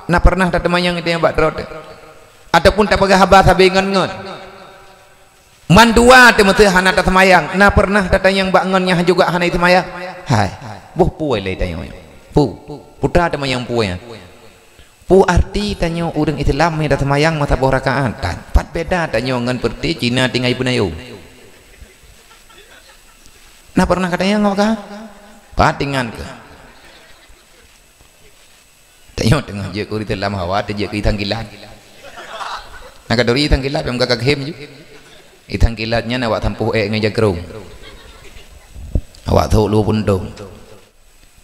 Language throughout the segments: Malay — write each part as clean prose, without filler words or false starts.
na pernah tak temayang itu yang bak terot ataupun tak pegah habah sabi ngon mandua te mete hana tak temayang na pernah tak tayang bak ngonnya juga hana itu temayang hai buh puai le tayang pu putra temayang puai pu arti tanyo urang Islam yang tak temayang mata boh rakaat pat beda tanyo ngan perti Cina tinggal ibu nayo na pernah katanya ngok ka patingan ke tanyo tengah je ko dalam hawa te je ke itang kilat na kadori itang kilat yang kakak hem ju itang kilatnya na awak tampuh ngeja kerung awak tho lu pun dong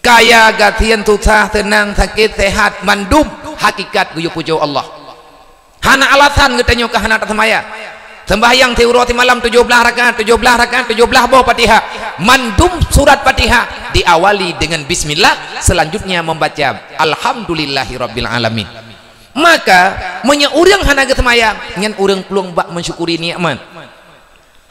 kaya gatian tutah tenang sakit sehat mandum hakikat guyu pujo Allah hana alasan getanyo ka hana tamaya sembahyang teurati malam 17 rakaat 17 bawah Fatihah mandum surat Fatihah diawali dengan bismillah selanjutnya membaca alhamdulillahirabbil alamin maka menya urang hana getamaya ngan urang peluang bak mensyukuri nikmat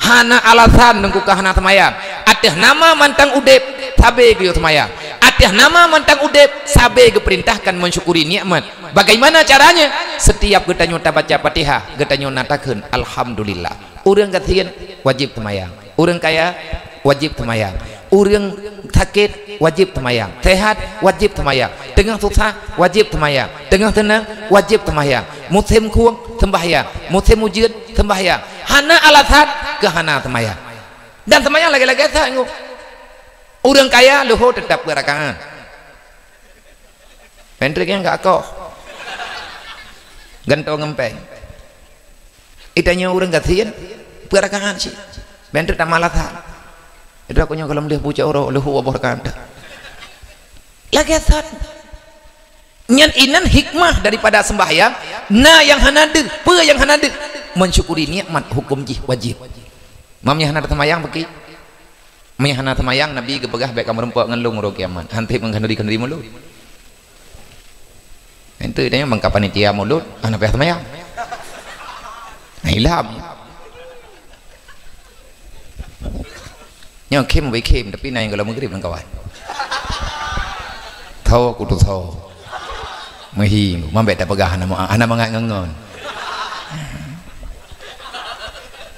hana alasan nengku ka hana tamaya ateh nama mantang udep sabe ge tamaya ateh nama mantang udep sabe ge perintahkan mensyukuri nikmat bagaimana caranya setiap getanyo baca Fatihah getanyo natakeun alhamdulillah urang gatian wajib temayang urang kaya wajib temayang urang sakit wajib temayang sehat wajib temayang tengah susah wajib temayang tengah tenang wajib temayang musim kuang sembahyang musim ujian sembahyang hana alasan ke hana temayang dan temayang lagi-lagi sanggup urang kaya luhur tetap berakaat pentriknya enggak kok gantong ngempeng itanya urang gatian berakaat sih pentrik tak malasan itu aku nya kalau melihat pucuk orang luhu abah kanda lagi asal nyan inan hikmah daripada sembahyang na yang hanadir pe yang hanadir mensyukuri nikmat hukum jih wajib mamnya hana temayang beki mamnya hana temayang nabi kepegah baik kamar empok ngelung ro kiamat hanti menghanduri mulut ente tanya mengkapan panitia mulut ana peh temayang ilham nhưng khi mà bị khi tapi này gọi là mới làm kawan thau aku tu thau mahi mambe tak pegah ana mangat ngon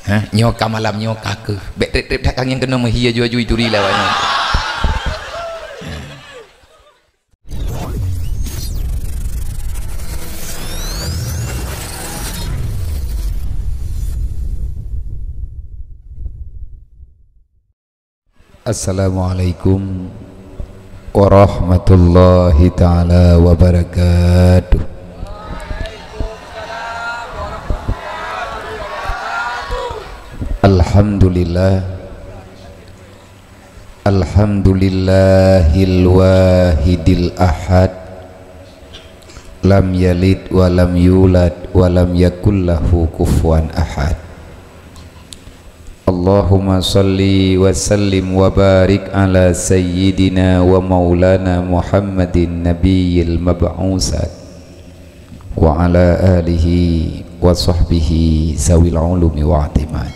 ha nyo kamalam nyo kaku bet trip tak yang kena mahi ju turi lawan Assalamualaikum warahmatullahi ta'ala wabarakatuh. Alhamdulillah Alhamdulillahil wahidil ahad lam yalid wa lam yulad wa lam yakul lahu kufuwan ahad. Allahumma salli wa sallim wa barik ala sayyidina wa maulana Muhammadin nabiyil mab'usat wa ala alihi wa sahbihi zawil ulumi wa atimad.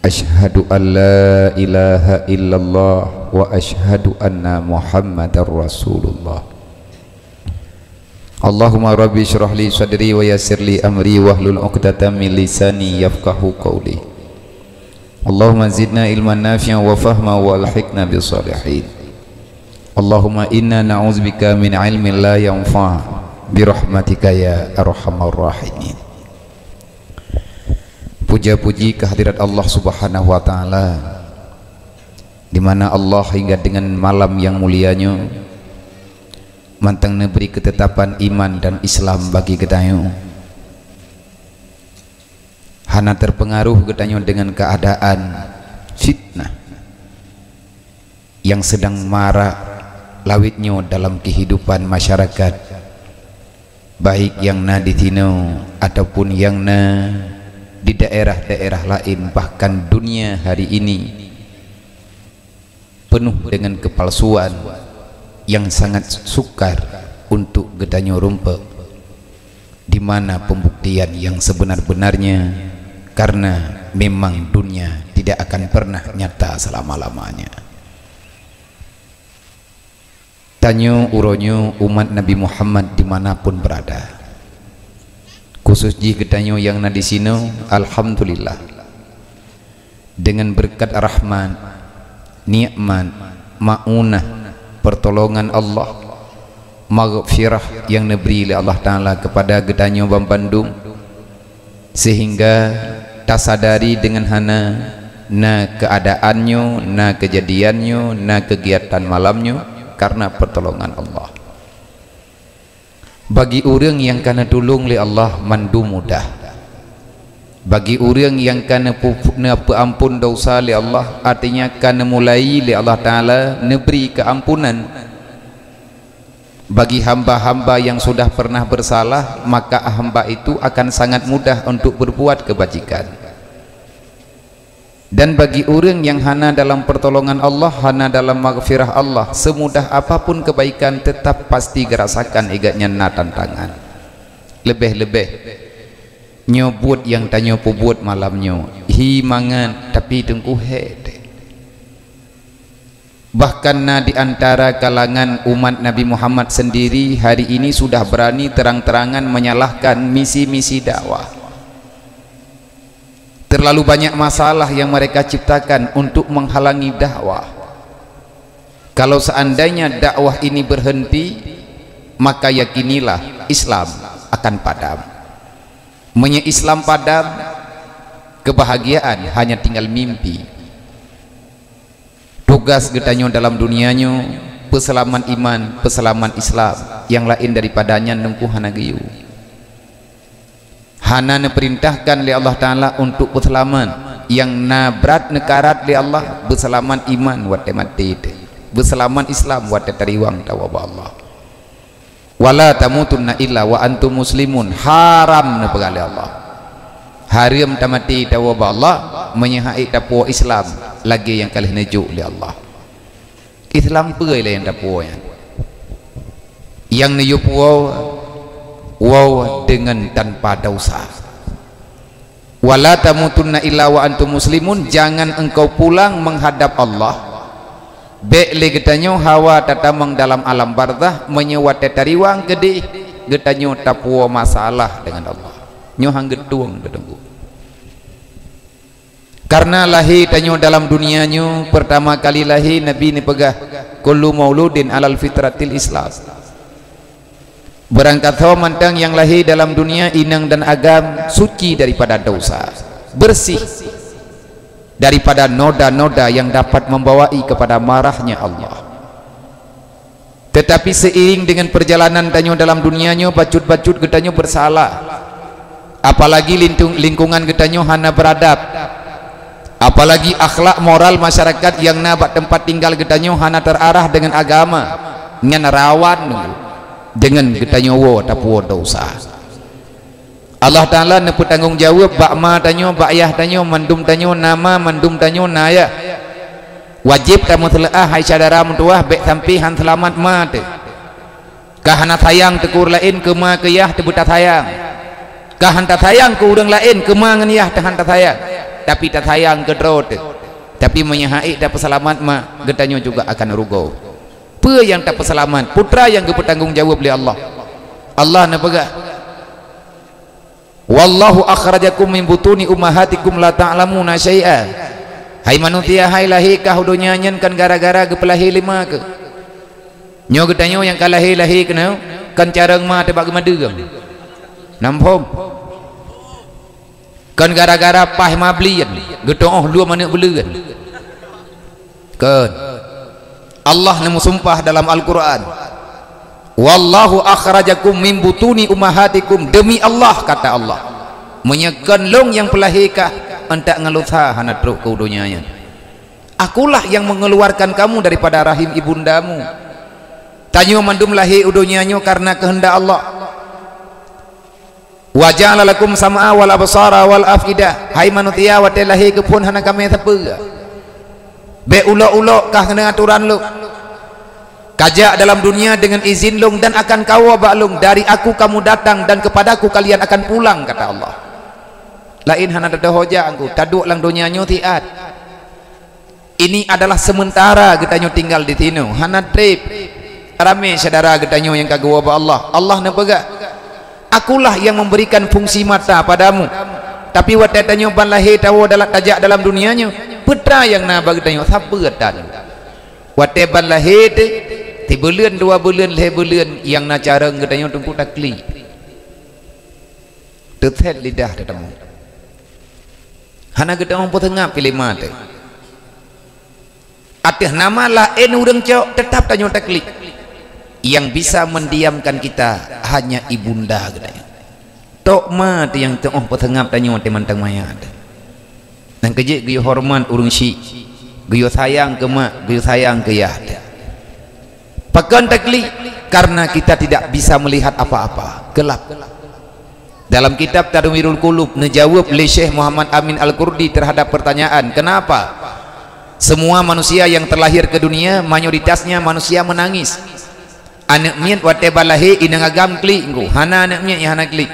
Ashhadu an la ilaha illallah wa ashhadu anna Muhammadar Rasulullah. Allahumma rabbi syrah li sadri wa yassir li amri wahlul 'uqdatam min lisani yafqahu qawli. Allahumma zidna ilman nafi'an wa fahma wa alhiqna bis salihin. Allahumma inna na'udzubika min ilmin la yanfa' bi rahmatika ya arhamar rahimin. Puja-puji kehadirat Allah Subhanahu wa taala, di mana Allah hingga dengan malam yang mulianya mantang memberi ketetapan iman dan Islam bagi kita. Hana terpengaruh getanyo dengan keadaan fitnah yang sedang marak lawitnya dalam kehidupan masyarakat, baik yang na di tino ataupun yang na di daerah-daerah lain, bahkan dunia hari ini penuh dengan kepalsuan yang sangat sukar untuk getanyo rumput, di mana pembuktian yang sebenar-benarnya, karena memang dunia tidak akan pernah nyata selama-lamanya. Tanyo uronyo umat Nabi Muhammad dimanapun berada, khusus ji ketanyo yang na di sini, alhamdulillah dengan berkat rahmat, nikmat, maunah, pertolongan Allah, maghfirah yang diberi oleh Allah Ta'ala kepada getanyo Bang Bandung, sehingga tak sadari dengan hana na keadaannya, na kejadiannya, na kegiatan malamnya karena pertolongan Allah. Bagi orang yang kena tolong oleh Allah mandu mudah. Bagi orang yang kena ampun dosa oleh Allah, artinya kena mulai oleh Allah Ta'ala neberi keampunan. Bagi hamba-hamba yang sudah pernah bersalah, maka hamba itu akan sangat mudah untuk berbuat kebajikan. Dan bagi orang yang hana dalam pertolongan Allah, hana dalam maghfirah Allah, semudah apapun kebaikan tetap pasti gerasakan igatnya na tantangan. Lebih-lebih nyobut yang tanya buat malamnya hi mangan tapi tengku hede. Bahkan na di antara kalangan umat Nabi Muhammad sendiri hari ini sudah berani terang-terangan menyalahkan misi-misi dakwah. Terlalu banyak masalah yang mereka ciptakan untuk menghalangi dakwah. Kalau seandainya dakwah ini berhenti, maka yakinilah Islam akan padam. Islam padam, kebahagiaan hanya tinggal mimpi. Tugas getanyo dalam dunianyo peselaman iman, peselaman Islam, yang lain daripadanya nengku hana giyu. Hana perintahkan oleh Allah Ta'ala untuk berselaman, yang nabrat nekarat oleh Allah berselaman iman wate mati, berselaman Islam wate tariwang tawaba Allah. Wala tamutunna illa wa antum muslimun, haram nepegali Allah, haram tamati tawaba Allah, menyahai tapu Islam lagi yang kalih nejuk oleh Allah. Islam pegai lah yang tapu yang nejuk wow dengan tanpa dosa. Wala tamutunna illa wa antum muslimun, jangan engkau pulang menghadap Allah bek le getanyo hawa tatamang dalam alam barzah menyewat tariwang gede getanyo tapuo masalah dengan Allah nyohang getuang gedengku. Karena lahir tanyo dalam dunianyo pertama kali lahir Nabi ni pegah kullu mauludin alal fitratil Islam. Berangkat mantang yang lahir dalam dunia inang dan agam suci daripada dosa, bersih daripada noda-noda yang dapat membawai kepada marahnya Allah. Tetapi seiring dengan perjalanan tanyo dalam dunianya, bacut-bacut getanyo bersalah, apalagi lingkungan getanyo hana beradab, apalagi akhlak moral masyarakat yang nabat tempat tinggal getanyo hana terarah dengan agama, dengan rawan dengan getanyo wo tapu dosa. Allah Ta'ala neput tanggung jawab bak ma tanyo, bak ayah tanyo, mandum tanyo nama, mandum tanyo naya. Wajib tamu telah hai saudara mentua bek sampai han selamat ma te. Kahana sayang tekur lain ke ma ke yah te buta sayang. Kahan tak sayang ke urang lain ke ma ngan yah tahan tak sayang. Tapi tak sayang ke drot. Tapi menyahai dapat selamat ma getanyo juga akan rugo. Apa yang tak peselamat putra yang bertanggung jawab oleh Allah. Allah nak pegang wallahu akhrajakum min butuni ummahatikum la ta'lamuna syai'a. Hai manusia, hai lahir kah dunia nyen kan gara-gara gepelahi lima ke nyo getanyo yang kalahi lahir kena kan carang ma tebak gemadegam nampom kan gara-gara pah mablian getoh dua mana belegan kan Allah nemu sumpah dalam Al-Quran wallahu akhrajakum min butuni ummahatikum, demi Allah kata Allah menyekan long yang pelahirkah entak ngelutha hana truk ke dunianya, akulah yang mengeluarkan kamu daripada rahim ibundamu. Tanyo mandum lahir dunianya karena kehendak Allah. Wa ja'ala lakum sam'a wal absara wal afidah, hai manusia wate lahir ke pun hana kami tapa be ulok-ulok kah kena aturan lu kajak dalam dunia dengan izin long dan akan kau baklung dari aku kamu datang dan kepadaku kalian akan pulang kata Allah. Lain hana ada hoja angku taduk lang dunianya tiat. Ini adalah sementara kita tinggal di sini hana trip ramai saudara getanyo yang kagak wa Allah. Allah nak pegak. Akulah yang memberikan fungsi mata padamu. Tapi waktu tanyo ban lahir tahu dalam tajak dalam dunianya. Putra yang nak bagi tanyo siapa getan. Waktu ban lahir 3 bulan 2 bulan 5 bulan yang nak cara getanyo tunggu takli. Tetap lidah tetamu. Hana getanyo potengap pilih mata. Atih nama lain urang cok tetap tanyo takli. Yang bisa mendiamkan kita hanya ibunda katanya. Tok ma tu yang tengah petengap tanyo teman-teman mayat. Nang kejik geus hormat urang si. Geus sayang ke mak, geus sayang ke yah. Pakan takli karena kita tidak bisa melihat apa-apa, gelap. Dalam kitab Tadwirul Qulub menjawab oleh Syekh Muhammad Amin Al-Qurdi terhadap pertanyaan, kenapa semua manusia yang terlahir ke dunia mayoritasnya manusia menangis? Anak miat wate balahi inang agam kli engko hana anak miat ya hana kli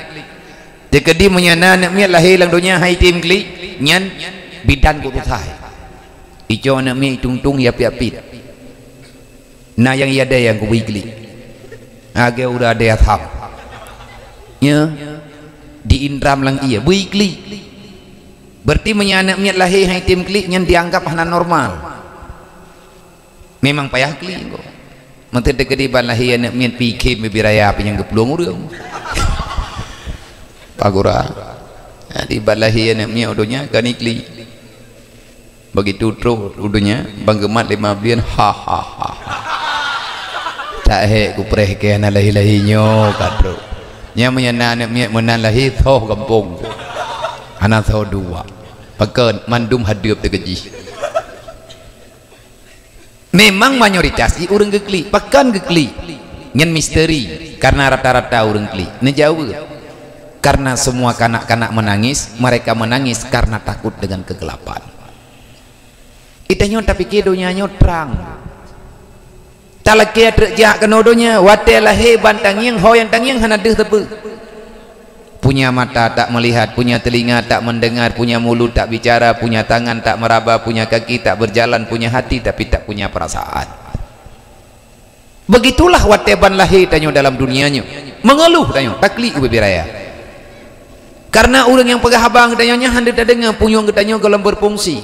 dekedi menyana anak miat lahir lang dunia hai tim kli nyan bidan ku tutai ijo anak miat tungtung ya piapit na yang ada yang ku kli age udah ada atham ya di indram lang iya bui kli berarti menyana anak miat lahir hai tim kli nyan dianggap hana normal memang payah kli engko menteri dekedi ban lahir anak mian pikir bibiraya apa yang geplung urang pagura di ban lahir anak mian udunya kanikli begitu terus udunya banggemat 5 bulan ha ha ha tak he ku preh ke anak lahir-lahirnyo kadro nya menyana anak mian menan lahir thoh kampung anak thoh 2 pakeun mandum hadup tegeji. Memang mayoritas i urang gekli, pakan gekli. Nyen misteri karena rata-rata urang kli. Nejauh. Karena semua kanak-kanak menangis, mereka menangis karena takut dengan kegelapan. Itanya tapi kedonya terang. Talakia terjak kenodonya, wate lahir bantang yang hoyang tangyang hana deh tepe. Punya mata tak melihat, punya telinga tak mendengar, punya mulut tak bicara, punya tangan tak meraba, punya kaki tak berjalan, punya hati tapi tak punya perasaan. Begitulah wateban lahir tanyo dalam dunianya. Mengeluh tanyo, takli ubiraya. Karena orang yang pegah habang tanyonya hendak dengar punyung tanyo kalau berfungsi.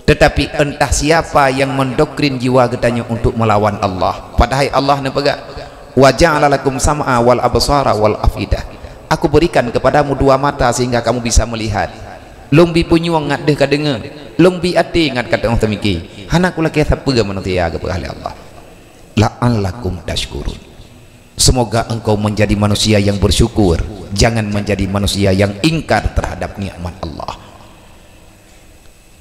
Tetapi entah siapa yang mendoktrin jiwa getanyo untuk melawan Allah. Padahal Allah ne pegah wa ja'ala lakum sam'a wal absara wal afidah. Aku berikan kepadamu 2 mata sehingga kamu bisa melihat. Lombi punyuang ngat deh kadengar, lombi ati ngat kata orang temiki. Hana kula ke apa manusia kepada Allah. La'allakum tashkurun. Semoga engkau menjadi manusia yang bersyukur, jangan menjadi manusia yang ingkar terhadap nikmat Allah.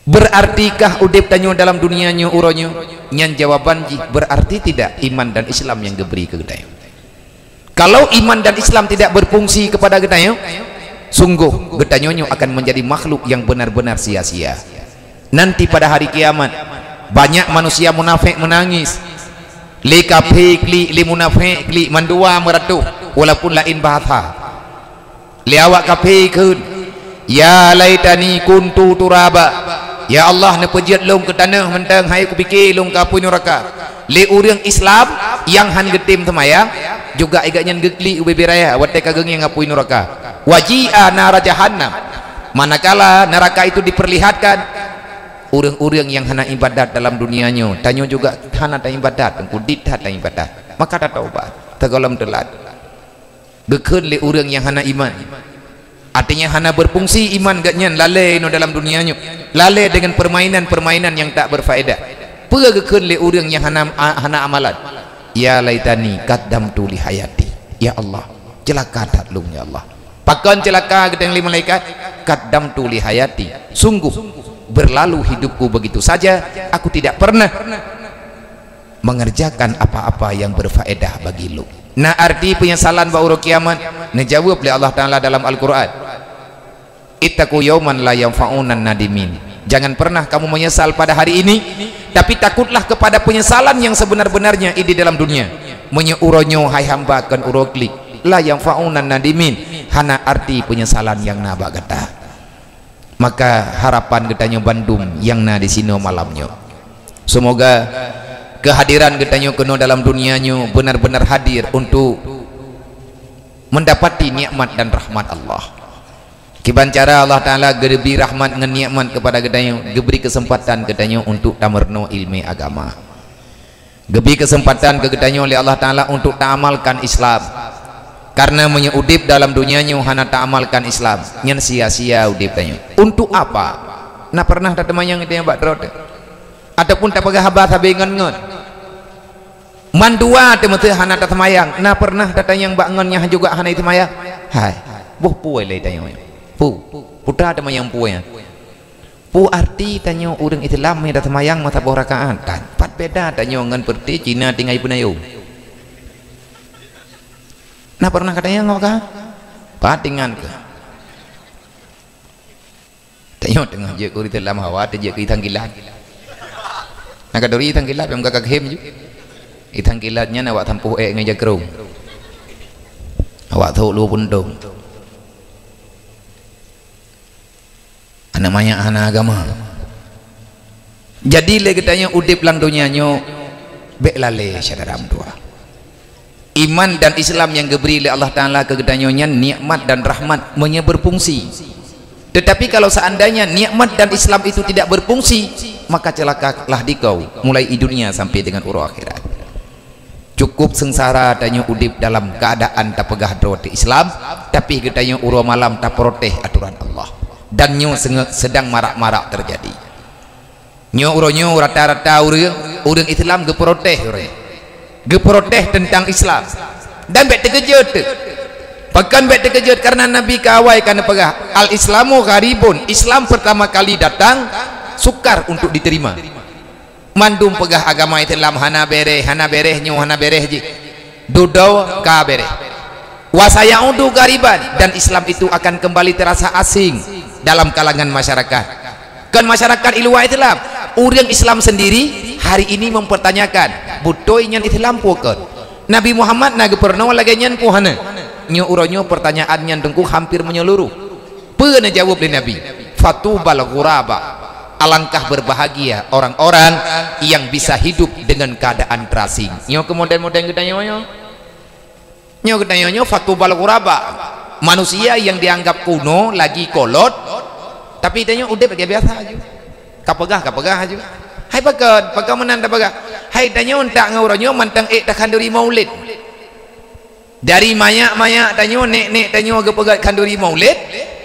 Berartikah udip tanyo dalam dunianya uronyo? Nyan jawaban berarti tidak iman dan Islam yang diberi ke gedayo. Kalau iman dan Islam tidak berfungsi kepada getanyo, sungguh getanyonyo akan menjadi makhluk yang benar-benar sia-sia. Nanti pada hari kiamat banyak manusia munafik menangis. Li kafir li munafik li mandua meratuh walaupun lain bahasa. Li awak kafir kun ya laitani kuntu turaba. Ya Allah ne pejiat long ke tanah mentang hai ku fikir long ka punya neraka. Li urang Islam yang han getim temayang juga igaknya gekli ubibiraya wate kageng yang ngapui neraka waji'a nara jahannam manakala neraka itu diperlihatkan urang-urang yang hana ibadat dalam dunianya tanyo juga hana ta ibadat kudit ta ibadat maka ta taubat tegalam telat gekeun le urang yang hana iman artinya hana berfungsi iman gaknyan lalai no dalam dunianya lalai dengan permainan-permainan yang tak berfaedah peuh gekeun le urang yang hana amalan. Ya laitani qaddamtu li hayati. Ya Allah, celaka tatlung ya Allah. Pakan celaka gedeng li malaikat qaddamtu li hayati. Sungguh berlalu hidupku begitu saja, aku tidak pernah mengerjakan apa-apa yang berfaedah bagi lu. Nah arti penyesalan ba'ura kiamat dijawab oleh Allah Ta'ala dalam Al-Quran. Ittaqu yawman la yanfa'unan nadimin. Jangan pernah kamu menyesal pada hari ini, tapi takutlah kepada penyesalan yang sebenar-benarnya di dalam dunia. Menyeuronyo hai hamba kan uroklik la yang faunan nadimin hana arti penyesalan yang naba gata. Maka harapan getanya Bandung yang na di sini malamnya. Semoga kehadiran getanyo kena dalam dunianyo benar-benar hadir untuk mendapati nikmat dan rahmat Allah. Kiban cara Allah Ta'ala geberi rahmat dengan nikmat kepada getanyo, geberi kesempatan getanyo untuk tamerno ilmu agama, geberi kesempatan ke getanyo oleh Allah Ta'ala untuk ta'amalkan Islam. Karena menyudip dalam dunianya hana ta'amalkan Islam nyen sia-sia udip tanya. Untuk apa? Nah pernah tak temayang itu yang bak terode ataupun tak pegah habas habis ngen-ngen mandua temen hana tak temayang. Nah pernah tak tanyang bak ngennya juga hana itu mayang. Hai buh puai lay tanya pu putra temayang puai pu arti tanya urang Islam yang tak temayang mata boh rakaat kan pat beda tanya ngen perti Cina tinggal penayu. Nah pernah katanya nggak kah? Patingan ke? Tanya tengah je kuri dalam hawa, je ke itang kilat. Nah kadori itang kilat yang kakak hem je. Itang kilatnya nawak tampuh ngaja kerung. Awak tahu lu pundung. Namanya anak agama. Jadi le katanya udip lang dunianyo beklale syadaram dua. Iman dan Islam yang diberi oleh Allah Ta'ala ke gedanyonya nikmat dan rahmat berfungsi. Tetapi kalau seandainya nikmat dan Islam itu tidak berfungsi, maka celakalah dikau mulai di dunia sampai dengan urus akhirat. Cukup sengsara tanya udip dalam keadaan tak pegah roti Islam, tapi gedanyo urus malam tak proteh aturan Allah, dan nyo sedang marak-marak terjadi. Nyo uronyo rata-rata urang Islam geproteh geproteh tentang Islam dan bet terkejut bahkan bet terkejut karena Nabi kawai karena pegah al-islamu gharibun, Islam pertama kali datang sukar untuk diterima. Mandum pegah agama Islam hana bereh nyu hana bereh ji dudau ka bereh wasaya undu gariban, dan Islam itu akan kembali terasa asing dalam kalangan masyarakat. Kan masyarakat iluwa Islam, orang Islam sendiri hari ini mempertanyakan butoy nyan Islam puket Nabi Muhammad naga pernah lagi nyan puhana nyo uronyo pertanyaan nyan dengku hampir menyeluruh. Pernah jawab oleh Nabi, fatubal ghuraba, alangkah berbahagia orang-orang yang bisa hidup dengan keadaan terasing. Nyo kemudian nyo ketanya fatubal ghuraba, manusia yang dianggap kuno lagi kolot, tapi tanya udah pakai biasa aja, kapegah aja. Hai pakai menanda pakai. Hai tanya untak ngauronyo mantang tak kanduri maulid. Dari maya tanya nek tanya gepegat kanduri maulid.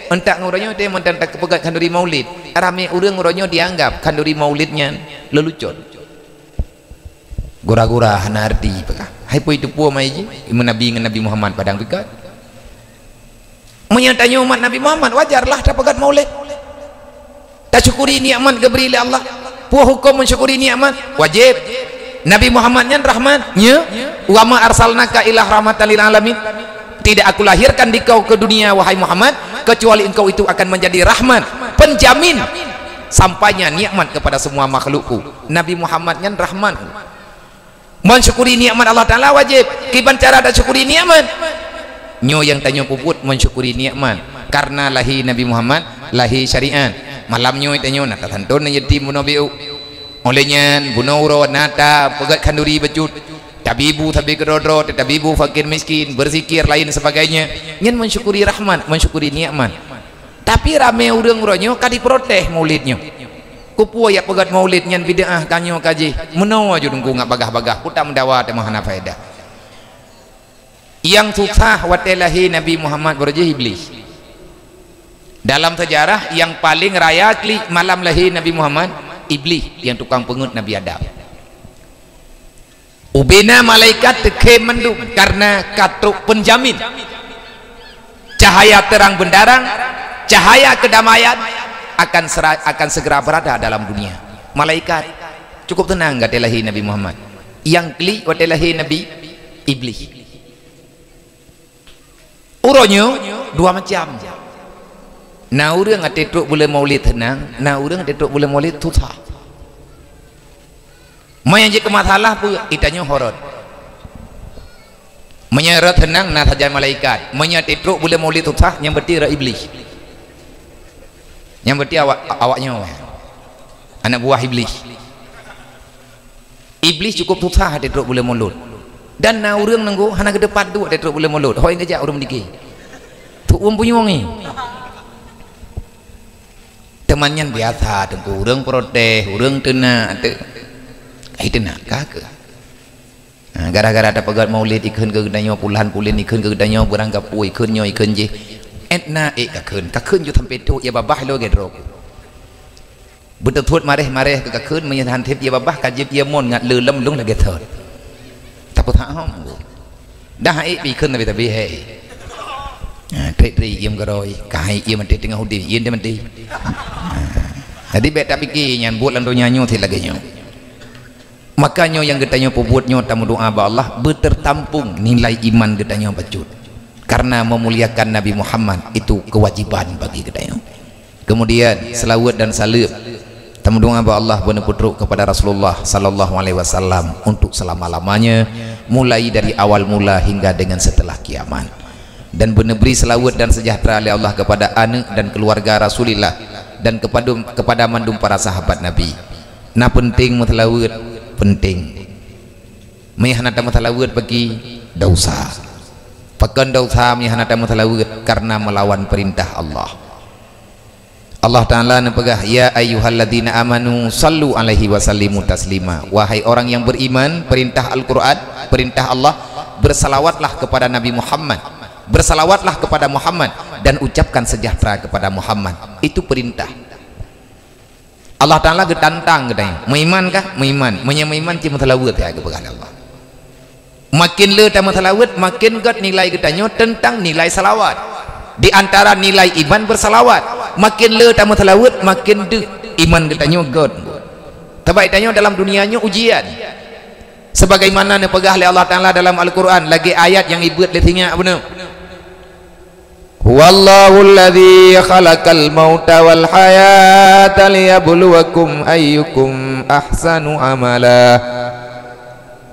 Untak ngauronyo teh mantang tak kepegat kanduri maulid. Rame urang ngauronyo dianggap kanduri maulidnya lelucon. Gura-gura hanardi pakai. Hai poi tu puo mai ji Nabi dengan Nabi Muhammad padang pegat. Menyatanya umat Nabi Muhammad wajarlah tak pegat maulid. Tak syukuri nikmat diberi oleh Allah. Puah hukum mensyukuri nikmat wajib. Nabi Muhammadnya rahmatnya wa ma arsalnaka ila rahmatan lil alamin. Tidak aku lahirkan dikau ke dunia wahai Muhammad kecuali engkau itu akan menjadi rahmat, penjamin sampainya nikmat kepada semua makhlukku. Nabi Muhammadnya rahmat. Mensyukuri nikmat Allah Ta'ala wajib. Kiban cara ada syukuri nikmat nyo yang tanya puput mensyukuri nikmat karena lahi Nabi Muhammad lahi syariat. Malamnya itu nata tantun jadi munabiu olehnya bunauro nata pegat kanduri becut tabibu tabi kedodro tabibu fakir miskin berzikir lain sebagainya nyen mensyukuri rahmat mensyukuri nikmat. Tapi rame urang uronyo kadi proteh maulidnya kupu ya pegat maulid nyen bid'ah kanyo kaji menawa aja nunggu ngak bagah-bagah putak mendawa teh mahana faedah. Yang susah watelahi Nabi Muhammad berjih iblis. Dalam sejarah yang paling raya kli malam lahir Nabi Muhammad iblis yang tukang pengut Nabi Adam. Ubina malaikat teke mendung karena katruk penjamin cahaya terang benderang, cahaya kedamaian akan segera berada dalam dunia. Malaikat cukup tenang gak lahir Nabi Muhammad. Yang kli lahir Nabi iblis. Uronyo dua macam. Nah urang atetruk boleh maulid tenang, nah urang atetruk boleh maulid tutah. Menyanyi ke masalah pun itanya horot. Menyeret tenang nah saja malaikat. Menyatetruk boleh maulid tutah yang berarti iblis. Yang berarti awaknya anak buah iblis. iblis cukup susah dia teruk boleh mulut dan na urang nanggo hana ke depan tu dia teruk boleh mulut hoi ngejak urang diki tu punyong ni temannya biasa tengku urang protes urang tena te ai tena kagak gara-gara ada pegat maulid ikun ke gedanyo puluhan pulin ikun ke gedanyo beranggap ikun nyo ikun je etna kakun jo sampai tu ya babah lo gedro betul thut mareh ke kakun menyahan tip ya babah kajib ya mon ngat lelem lung lagi thot tak pun hom dah ai ikun tapi hei tri im garoi kai ia menti tengah hudi ien dia menti jadi beta pikir nyan buat lan nyanyo thi lagi nyo makanya yang getanya pembuatnya tamu doa ba Allah bertertampung nilai iman getanya bacut karena memuliakan Nabi Muhammad itu kewajiban bagi getanya. Kemudian selawat dan salam tamu doa ba Allah benar putruk kepada Rasulullah sallallahu alaihi wasallam untuk selama-lamanya mulai dari awal mula hingga dengan setelah kiamat dan benar beri selawat dan sejahtera oleh Allah kepada anak dan keluarga Rasulullah dan kepada mandum para sahabat Nabi. Nah penting mutlawat penting menghanata mutalawud bagi dosa pakan dosa menghanata mutalawud karena melawan perintah Allah. Allah Ta'ala nepegah ya ayyuhalladzina amanu sallu alaihi wasallimu taslima wahai orang yang beriman perintah Al-Quran perintah Allah bersalawatlah kepada Nabi Muhammad bersalawatlah kepada Muhammad dan ucapkan sejahtera kepada Muhammad itu perintah Allah Ta'ala getantang gedang meiman kah meiman meiman cuma telawut ya kepada Allah makin le tamu telawut makin gat nilai getanyo tentang nilai salawat di antara nilai iman bersalawat makin le tamu telawut makin de iman getanyo gat tabai tanyo dalam dunianya ujian sebagaimana nepegah oleh Allah Ta'ala dalam Al-Quran lagi ayat yang ibut letingnya benar Wallahu alladhi khalaqal mauta wal hayata liyabluwakum ayyukum ahsanu amala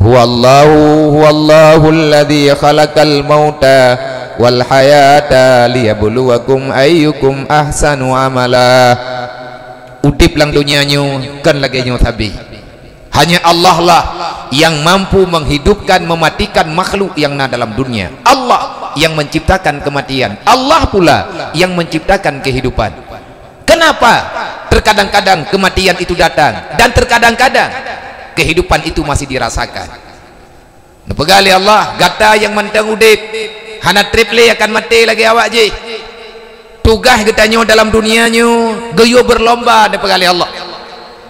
Huwallahu alladhi khalaqal mauta wal hayata liyabluwakum ayyukum ahsanu amala udip lang dunianya kan lagi nyo tabi hanya Allah lah yang mampu menghidupkan mematikan makhluk yang ada dalam dunia Allah yang menciptakan kematian Allah pula yang menciptakan kehidupan kenapa terkadang-kadang kematian itu datang dan terkadang-kadang kehidupan itu masih dirasakan nepegali Allah gata yang mentang udip hana triple akan mati lagi awak je tugas getanyo dalam dunianyo geyo berlomba nepegali Allah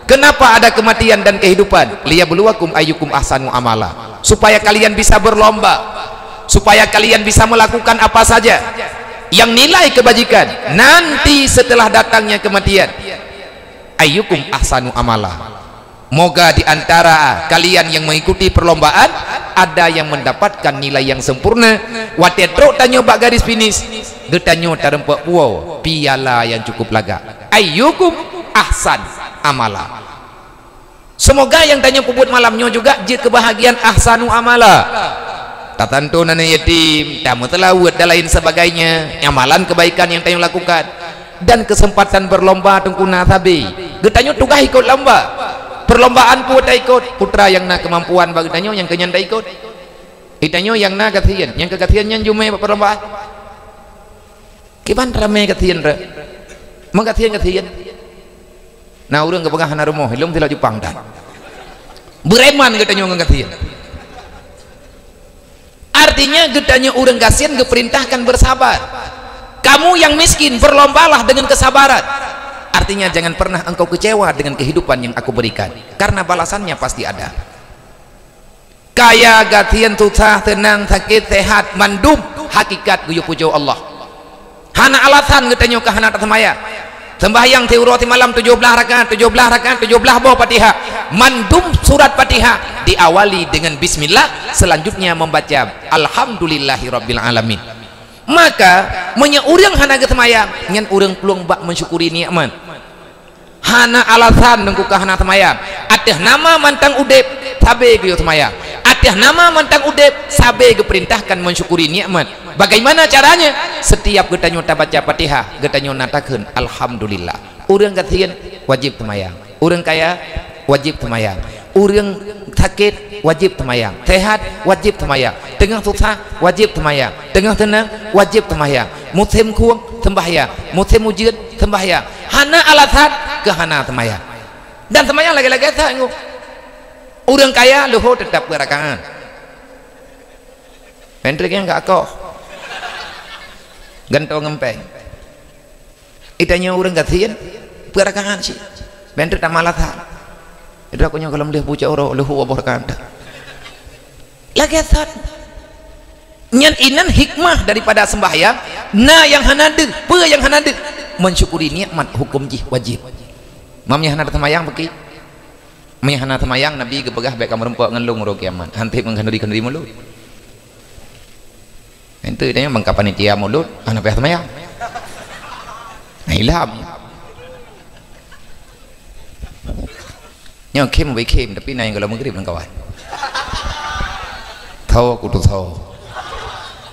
kenapa ada kematian dan kehidupan liyabluwakum ayyukum ahsanu amala supaya kalian bisa berlomba supaya kalian bisa melakukan apa saja yang nilai kebajikan nanti setelah datangnya kematian ayyukum ahsanu amala moga diantara kalian yang mengikuti perlombaan ada yang mendapatkan nilai yang sempurna watetro tanyo bak garis finish getanyo tarempak puau piala yang cukup laga ayyukum ahsan amala semoga yang tanya puput malamnya juga jid kebahagiaan ahsanu amala tatantu nana yatim tamu telawut dan lain sebagainya amalan kebaikan yang tanya lakukan dan kesempatan berlomba tengkuna tabi getanyo tugas ikut lomba perlombaan putra ikut putra yang na kemampuan bagi tanyo yang kenyanda ikut itanyo yang na kathian yang kekathiannya jume perlombaan kiban ramai kathian ra mengathian nah urang kepegah hana rumah hilum tila Jepang dan bereman getanyo ngathian artinya getanyo urang kasihan keperintahkan bersabar kamu yang miskin berlombalah dengan kesabaran artinya jangan pernah engkau kecewa dengan kehidupan yang aku berikan karena balasannya pasti ada kaya gatian tutah tenang sakit sehat mandum hakikat guyu pujo Allah hana alasan getanyo ke hana tamaya sembahyang teurati malam 17 rakaat 17 buah Fatihah mandum surat Fatihah diawali dengan bismillah selanjutnya membaca alhamdulillahirabbil alamin maka menya urang hana getemayang nyen urang peluang bak mensyukuri nikmat hana alasan nengku ka hana temayang ateh nama mantang udep sabe ge temayang ateh nama mantang udep sabe ge perintahkan mensyukuri nikmat bagaimana caranya setiap getanyo baca Fatihah getanyo natakeun alhamdulillah urang gatian wajib temayang urang kaya wajib temayang urang sakit wajib sembahyang, sehat wajib sembahyang, tengah susah wajib sembahyang, tengah tenang wajib sembahyang, musim kurang sembahyang, musim ujian sembahyang, hana alasan ke hana sembahyang. Dan sembahyang lagi-lagi sanggup. Orang kaya luhur tetap berakaat. Menteri yang enggak kok gantong ngempeng. Itanya orang kasihan berakaat sih. Menteri tak malah itu aku kalau melihat pucat orang lehu abah kanda lagi asal nyan inan hikmah daripada sembahyang na yang hanade pe yang hanade mensyukuri nikmat hukum jih wajib mamnya hanade sembahyang beki mamnya hanade sembahyang nabi kepegah baik kamar empok ngelung ro kiamat hantip mengkanduri mulut ente tanya bang panitia mulut anak peh sembahyang nah ilham nhưng khi mà bị khi tapi này gọi là maghrib lang kawan thau aku tu thau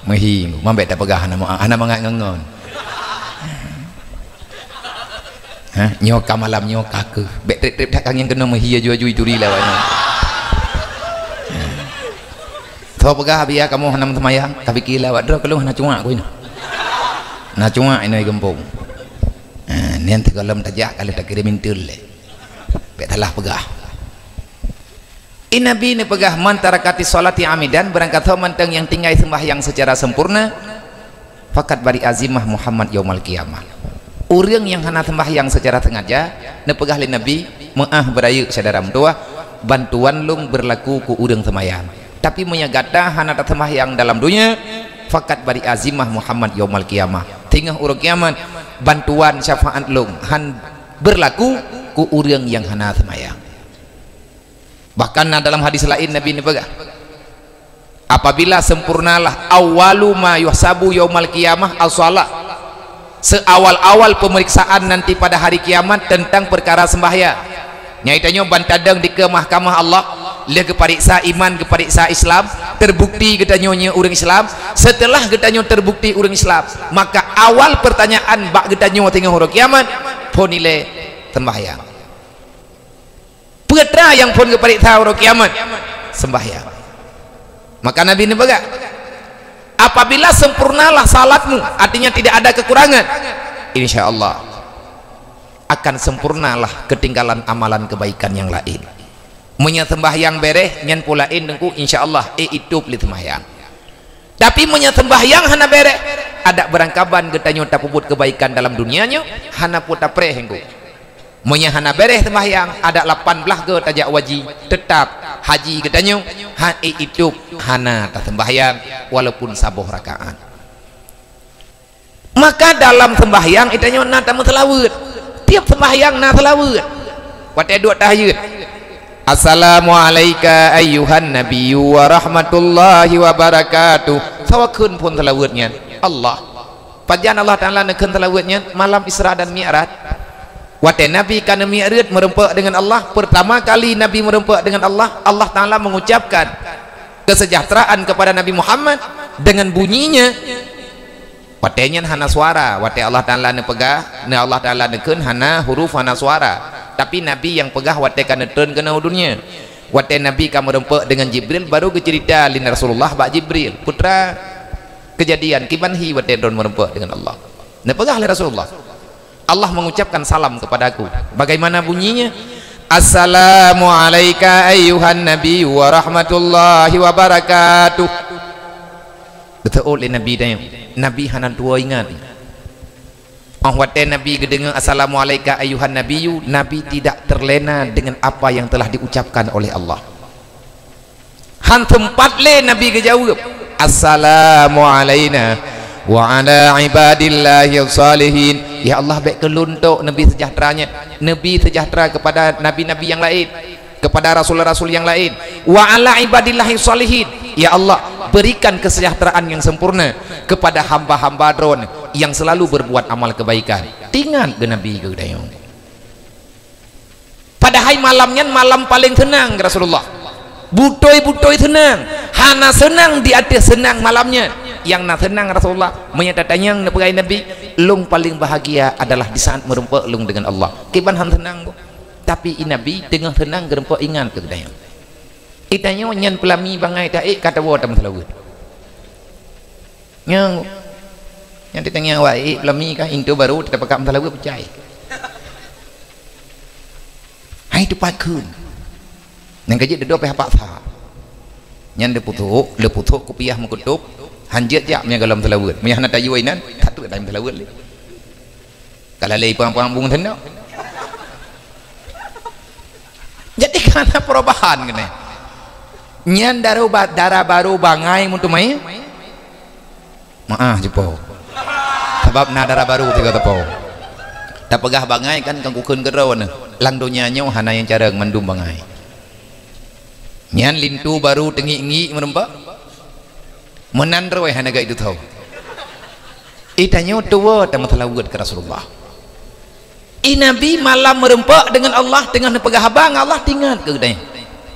mahi mambe tak pegah ana mangat ngengon ha nyoka malam nyoka ke bek trip tak yang kena mahi aju turi lawan thau pegah biar kamu hanam semayang tapi kila wak dro kalau hana cuma aku ini na cuma ini gempung ni ente kalau tajak kalau tak kirim intul le betalah pegah Nabi ni pegah mantarakati salati amidan berangkat manteng yang tinggal sembahyang secara sempurna fakat bari azimah Muhammad yaumal qiyamah orang yang hana sembahyang secara sengaja ne pegah li Nabi maah berayuk saudara tua bantuan lung berlaku ku urang sembahyang tapi menyagata hana sembahyang dalam dunia fakat bari azimah Muhammad yaumal qiyamah tinggal urang kiamat bantuan syafaat lung han berlaku ku urang yang hana sembahyang. Bahkan dalam hadis lain Nabi ini pegah apabila sempurnalah awalu ma yuhsabu yaumal qiyamah as-shalah seawal-awal pemeriksaan nanti pada hari kiamat tentang perkara sembahyang nyaitanya bantadang di ke mahkamah Allah le kepariksa iman kepariksa Islam terbukti getanyonya orang Islam setelah getanyo terbukti orang Islam maka awal pertanyaan bak getanyo tengah hari kiamat ponile sembahyang putra yang pun kepariksa hari kiamat sembahyang maka Nabi ini baga apabila sempurnalah salatmu artinya tidak ada kekurangan insyaallah akan sempurnalah ketinggalan amalan kebaikan yang lain menyembahyang bereh nyan pulain dengku insyaallah itu beli sembahyang tapi menyembahyang hana bereh ada berangkaban getanyo tapubut kebaikan dalam dunianya hana puta preh engku menyahana bereh sembahyang ada 18 ke tajak wajib tetap haji getanyo itu hana tak sembahyang walaupun sabuh rakaat maka dalam sembahyang itanya na tamu selawat tiap sembahyang na selawat wate dua tahiyat assalamualaikum ayyuhan nabiyyu wa rahmatullahi wa barakatuh sawakun pun selawatnya Allah pajan Allah Ta'ala nekeun selawatnya malam Isra dan Mi'raj wate Nabi kana mi'raj merempak dengan Allah pertama kali Nabi merempak dengan Allah Allah Ta'ala mengucapkan kesejahteraan kepada Nabi Muhammad dengan bunyinya watenya hana suara wate Allah Ta'ala ne pegah ne Allah Ta'ala nekeun hana huruf hana suara tapi Nabi yang pegah wate kana turun kana dunia wate Nabi ka merempak dengan Jibril baru ke cerita lin Rasulullah bak Jibril putra kejadian kibanhi wate turun merempak dengan Allah ne pegah li Rasulullah Allah mengucapkan salam kepadaku bagaimana bunyinya assalamualaikum ayyuhan nabiyyu wa rahmatullahi wa barakatuh betul oleh Nabi dan Nabi hana dua ingat wate Nabi gedengar assalamualaikum ayyuhan nabiyyu Nabi tidak terlena dengan apa yang telah diucapkan oleh Allah han tempat le Nabi kejawab assalamualaikum wa ala ibadillahi salihin ya Allah baik keluntuk Nabi sejahteranya Nabi sejahtera kepada nabi-nabi yang lain kepada rasul-rasul yang lain wa ala ibadillahi salihin ya Allah berikan kesejahteraan yang sempurna kepada hamba-hamba dron yang selalu berbuat amal kebaikan tinggal ke Nabi ke dayung pada hari malamnya malam paling tenang Rasulullah butoi-butoi tenang hana senang di atas senang malamnya yang nak senang Rasulullah menyatakan yang pegai Nabi lung paling bahagia adalah di saat merempak lung dengan Allah kiban han senang bu tapi Nabi tengah tenang gerempak ingat ke dayang Itanya nyan pelami bangai tak kata wa tam telawu nyang yang ditanya wa pelami kan into baru kita pakam telawu percaya hai tu pakun nang kaji dedo pe hapak tha nyan de putuk kopiah mengkutup hanjet jak nya dalam telawu nya nak tayu inan satu dalam telawu le kalau lei puang-puang bung tenda jadi karena perubahan kena nyan darah baru bangai untuk mai maaf jepo sebab na darah baru tiga tepo tak pegah bangai kan kang kukun gerau ne lang dunia nyo hana yang cara mandum bangai nyan lintu baru tengi-ngi merempak menandroi hana ga itu tahu itanyo tua ta matalawud ke Rasulullah nabi malam merempak dengan Allah dengan pegah bang Allah tinggal ke gedai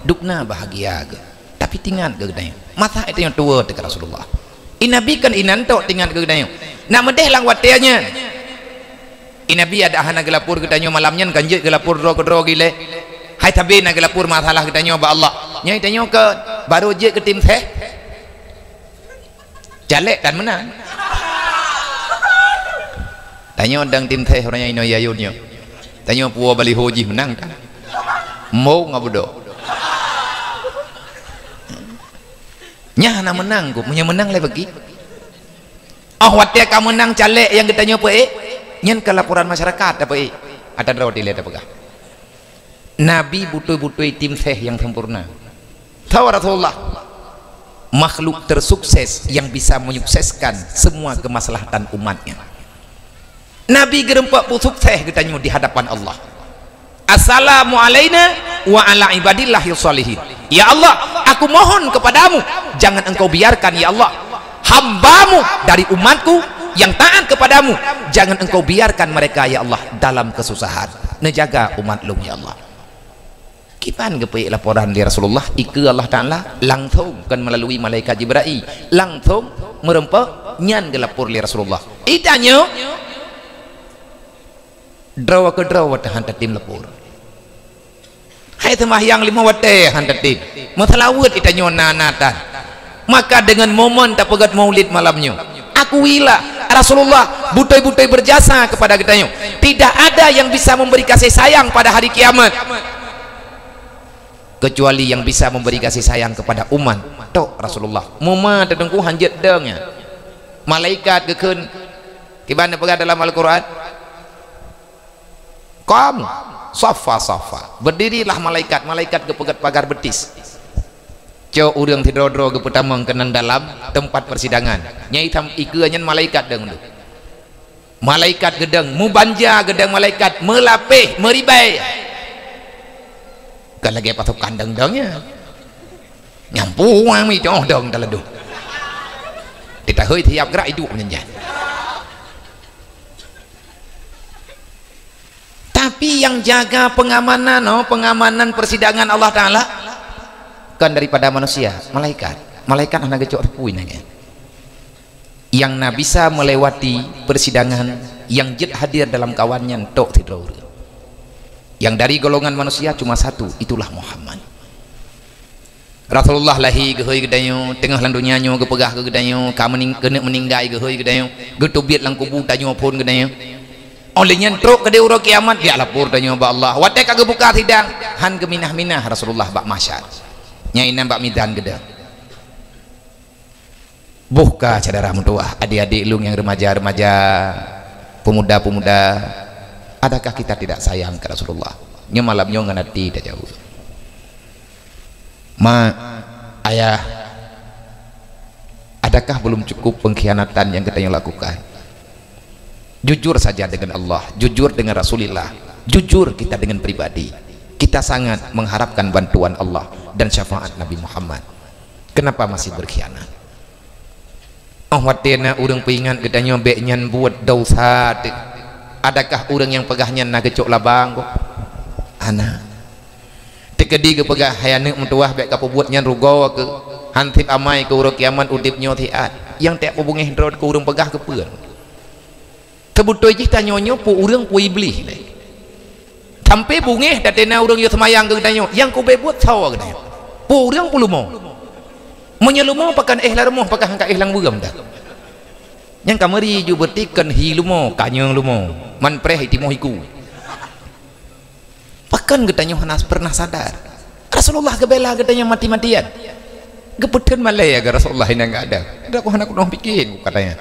dukna bahagia ke tapi tinggal ke gedai mata itu yang tua dekat Rasulullah nabi kan inanto tinggal ke gedai nak medeh lang watianya nabi ada hana gelapur gedai malamnya kanjut gelapur dro gile hai tabe na gelapur masalah gedai ba Allah nya itanyo ke baru je ke tim teh jalek dan menang tanya dang tim teh orangnya ino yayunnya tanya puwa bali hoji menang kan mau ngabudo nya na menang ku punya menang le bagi watia kamu menang calek yang kita nyopo nyen ke laporan masyarakat apa ada draw dile ada pegah nabi butuh tim teh yang sempurna tahu Rasulullah makhluk tersukses yang bisa menyukseskan semua kemaslahatan umatnya nabi gerempak sukses kita di hadapan Allah assalamu alaina wa ala ibadillahi sholihin ya Allah aku mohon kepadamu jangan engkau biarkan ya Allah hambamu dari umatku yang taat kepadamu jangan engkau biarkan mereka ya Allah dalam kesusahan nejaga umat lu ya Allah kipan gepe laporan di Rasulullah iku Allah Ta'ala langsung kan melalui malaikat Jibril langsung merempak nyan gelapor li Rasulullah itanya draw ke draw hantar tim lapor hai temah yang 5 wate hantar tim matalawut itanya nanatan maka dengan momen tak pegat maulid malamnya akuilah Rasulullah butai-butai berjasa kepada kita tidak ada yang bisa memberi kasih sayang pada hari kiamat kecuali yang bisa memberi kasih sayang kepada umat tok Rasulullah muma tedengku hanjet dengnya malaikat gekeun kibana pegah dalam Al-Quran kamu safa berdirilah malaikat kepegat pagar betis co urang tidrodro ke pertama kenang dalam tempat persidangan nyai tam ikeunyan malaikat deng malaikat gedeng mubanja gedeng malaikat melapeh meribai kan lagi patok kandang dongnya nyampu mi joh dong teleduh kita hơi tiap gerak hidup menyenjat tapi yang jaga pengamanan persidangan Allah Ta'ala kan daripada manusia malaikat anak gecok tepuin aja yang na bisa melewati persidangan yang jet hadir dalam kawannya tok tidur yang dari golongan manusia cuma satu itulah Muhammad Rasulullah lahi gehoy gedayo tengah landunya nyo gepegah ke gedayo kamu kena meninggai gehoy gedayo getubiat lang kubu tanyo pun gedayo olehnya truk ke deuro kiamat dia lapor tanyo ba Allah wate kagak buka sidang han geminah-minah Rasulullah bak masyar nyaina bak midan geda buka saudara mutuah adik-adik lu yang remaja-remaja pemuda-pemuda adakah kita tidak sayang ke Rasulullah nya malamnya nganati dah jauh ayah adakah belum cukup pengkhianatan yang kita lakukan jujur saja dengan Allah jujur dengan Rasulullah jujur kita dengan pribadi kita sangat mengharapkan bantuan Allah dan syafaat Nabi Muhammad kenapa masih berkhianat watena urang pingat gedanya beknyan buat dosa adakah orang yang pegahnya na gecok labang kok anak tekedi ke pegah hayane mentuah bek kapubuatnya rugaw ke hantip amai ke urang kiamat udipnya tiat yang tak hubungi hendrod ke urang pegah ke peun tebutoi kita nyonyo pu urang pu iblis sampai bungeh datena urang yo semayang ke gedanyo yang ku bebuat sawa gedanyo Purang pulumo menyelumo pakan larumo pakan hangka lang buram dah yang kamari ju bertikan hilumo kanyang lumo man preh itimo hiku pakan getanyo hanas pernah sadar Rasulullah gebela getanyo mati-matian gepetan malaya ga Rasulullah ini enggak ada aku hanak dong pikir katanya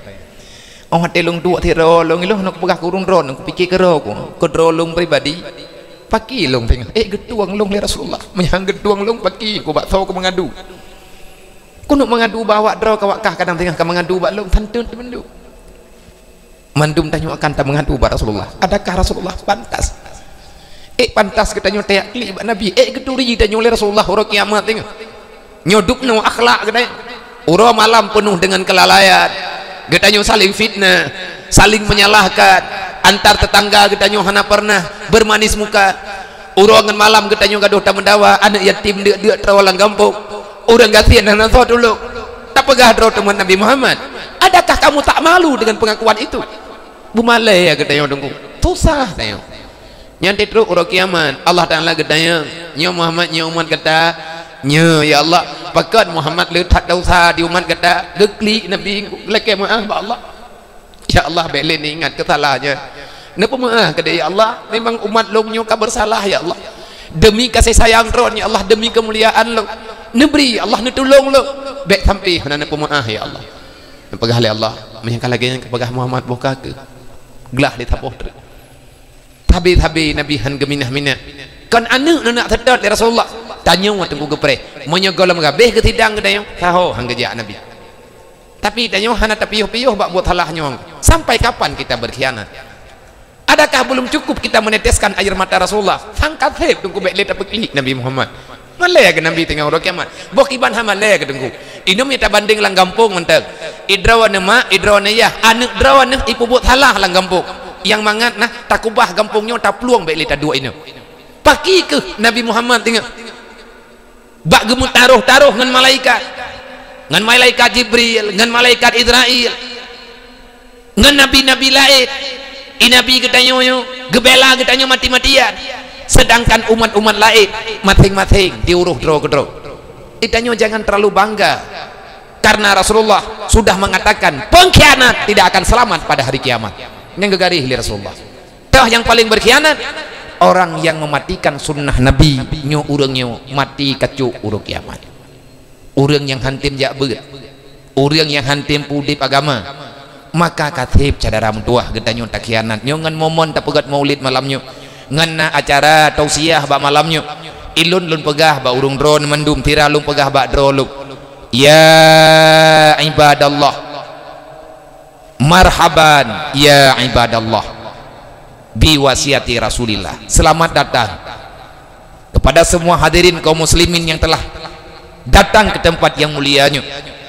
oh hati long tua tiro long ilo nak pegah kurung ron aku pikir kero ko drolong pribadi paki long tengah getuang long le Rasulullah menyang getuang long paki ko bakso ko mengadu ko nak mengadu bawa draw ka wakah kadang tengah ka mengadu bak long tantun mendu mandum tanyo akan ta mengadu ba Rasulullah adakah Rasulullah pantas pantas kita nyo teak kli ba nabi geduri tanyo le Rasulullah ora kiamat tengah nyoduk no akhlak kedai ura malam penuh dengan kelalaian getanyo saling fitnah saling menyalahkan antar tetangga getanyo hana pernah bermanis muka urangan malam getanyo gaduh ta mendawa anak yatim dia trawalang gampung urang gatian hana so dulu tak pegah dro teman Nabi Muhammad adakah kamu tak malu dengan pengakuan itu bumalai ya getanyo dengku susah tayo nyanti terus ura kiamat Allah Taala getanyo nyo Muhammad nyo umat kata nyo ya Allah pakat Muhammad letak dosa di umat kata gekli Nabi leke maaf ba Allah ya Allah belen ingat kesalahannya napa maaf kata ya Allah memang umat long nyo ka bersalah ya Allah demi kasih sayang ron ya Allah demi kemuliaan lo nebri Allah netulung lo baik sampai napa maaf ya Allah pegah le Allah menyangka lagi yang pegah Muhammad buka ke gelah di tapoh tabi Nabi han geminah-minah kan anu nak sedot ya Rasulullah tanya wa tunggu gepre menyegol megabeh ke tidang gedayo tahu hang gejak Nabi tapi tanya hana tapiyuh-piyuh bak buat halahnya sampai kapan kita berkhianat adakah belum cukup kita meneteskan air mata Rasulullah sangkat heb tunggu bek leta pekli Nabi Muhammad malaya ke Nabi tengah ora kiamat bokiban ha malaya ke tunggu inum kita banding lang gampung menteg idrawana ma idrawana ya anak drawana ipu buat halah lang gampung yang mangat nah takubah gampungnya tak peluang bek leta dua ini paki ke Nabi Muhammad tengah bak gemut taruh dengan malaikat Jibril dengan malaikat Israel dengan nabi-nabi lain nabi getanyo gebela getanyo mati-matian sedangkan umat-umat lain masing-masing diuruh dro itanyo jangan terlalu bangga karena Rasulullah sudah mengatakan pengkhianat tidak akan selamat pada hari kiamat yang gegarih li Rasulullah toh yang paling berkhianat orang yang mematikan sunnah Nabi nyo urang nyo mati kacu urang kiamat urang yang hantim jak beut urang yang hantim pudip agama maka katib cadaram tuah getanyo tak khianat nyo ngan momon tak pegat maulid malamnyo ngan acara tausiah ba malamnyo ilun lun pegah ba urung drone mendum tira lun pegah ba droluk ya ibadallah marhaban ya ibadallah biwasiati Rasulillah selamat datang kepada semua hadirin kaum muslimin yang telah datang ke tempat yang mulianya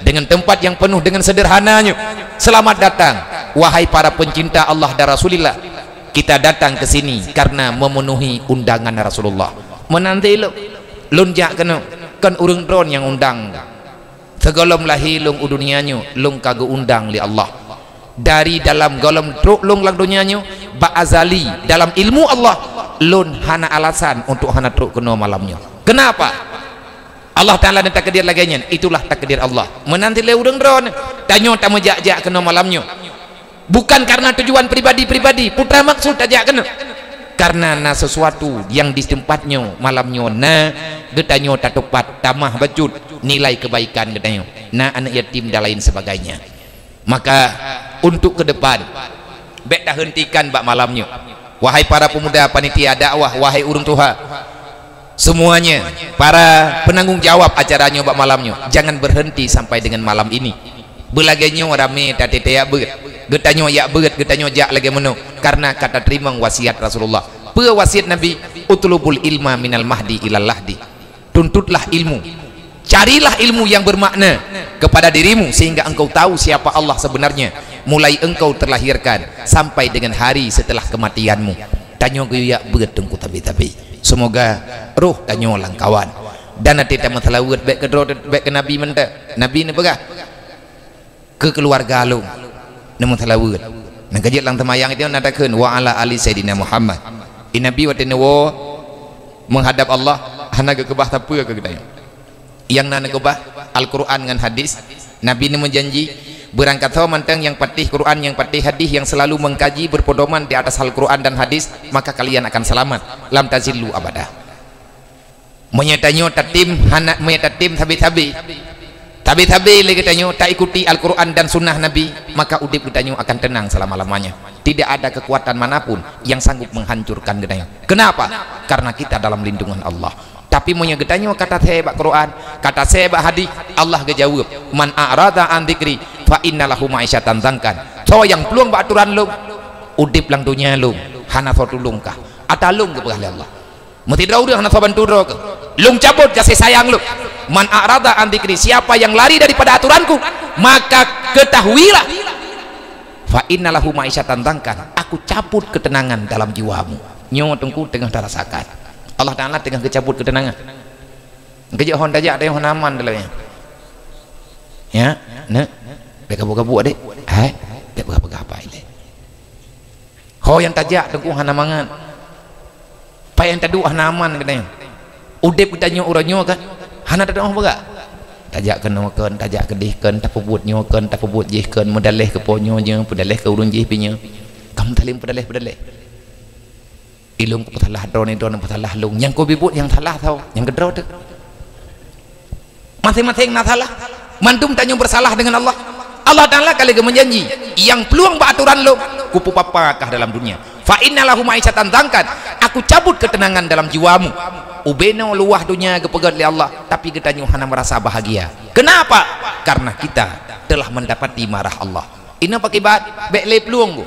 dengan tempat yang penuh dengan sederhananya selamat datang wahai para pencinta Allah dan Rasulillah kita datang ke sini karena memenuhi undangan Rasulullah menanti lo lunjak kena kan urang dron yang undang segolom lahi lung udunianyo lung kagu undang li Allah dari dalam golom truk lung lang dunianyo ba azali dalam ilmu Allah lun hana alasan untuk hana truk kena malamnya kenapa Allah Ta'ala dan takdir laganya itulah takdir Allah menanti le udang dron tanyo tak mejak-jak kena malamnya bukan karena tujuan pribadi putra maksud tajak kena karena na sesuatu yang di tempatnya malamnya na getanyo tak tepat tamah bacut nilai kebaikan getanyo na anak yatim dan lain sebagainya maka untuk ke depan bek dah hentikan bak malamnya wahai para pemuda panitia dakwah wahai urang tuha semuanya para penanggung jawab acaranya bak malamnya jangan berhenti sampai dengan malam ini belaganya rame tatetea beut getanyo ya beut getanyo jak lagi menu karena kata terima wasiat Rasulullah wasiat Nabi utlubul ilma minal mahdi ilal lahdi tuntutlah ilmu carilah ilmu yang bermakna kepada dirimu sehingga engkau tahu siapa Allah sebenarnya mulai engkau terlahirkan sampai dengan hari setelah kematianmu tanyo ya beut tengku tabi semoga roh tanyo langkawan dan nanti tamat lawat baik ke Nabi menta Nabi ni pegah ke keluarga lu namun talawat nak kajit lang tamayang itu nadakeun wa ala ali sayyidina Muhammad Nabi wa menghadap Allah hana ke kebah tapa ke gedaya yang nana gobah Al-Quran dengan hadis. Nabi ini menjanji berangkat tahu manteng yang patih Quran yang patih hadis yang selalu mengkaji berpedoman di atas Al-Quran dan hadis, maka kalian akan selamat lam tazillu abada. Menyatanyo tatim hanak menyatim tabi-tabi lagi tanyo tak ikuti Al-Quran dan sunnah Nabi, maka udip getanyo akan tenang selama-lamanya. Tidak ada kekuatan manapun yang sanggup menghancurkan getanyo. Kenapa? Karena kita dalam lindungan Allah. Tapi monya getanyo kata saya bak Quran, kata saya bak hadis, Allah gejawab, man a'rada an dzikri fa innalahu ma'isyatan dzankan. So yang peluang bak aturan lu, udip lang dunia lu, hana so tulung kah? Atalung ke pegah Allah. Mesti udah hana so bantu ke. Lung cabut kasih sayang lu. Man a'rada an dzikri, siapa yang lari daripada aturanku, maka ketahuilah fa innalahu ma'isyatan dzankan, aku cabut ketenangan dalam jiwamu. Nyo tengku tengah terasakan. Allah Ta'ala tengah kecabut ketenangan. Kejak hon tajak ada yang aman dalamnya. Ya, nak, mereka buka-buka dek. Hai, dia buka-buka apa ini? Ho yang tajak tengku hana mangan. Pa yang tadu hana aman katanya. Udep kita uranyo kan. Hana tadu buka. Tajak kenokan, tajak kedihkan, tak pebut nyokan, tak pebut jihkan, medaleh ke ponyonya, pedaleh ke urun jih pinya. Kamu talim pedaleh. Ilung putalah drone putalah lung yang kau bibut yang salah tahu yang gedro tu masing-masing nak salah mantum tanya bersalah dengan Allah. Allah Ta'ala kali dia menjanji yang peluang beraturan lu kupu papakah dalam dunia fa innalahu ma'isyatan dzankan, aku cabut ketenangan dalam jiwamu. Ubeno luah dunia kepegat oleh Allah, tapi kita hanya merasa bahagia. Kenapa? Karena kita telah mendapati marah Allah. Ini pakai bat bekle peluang bu.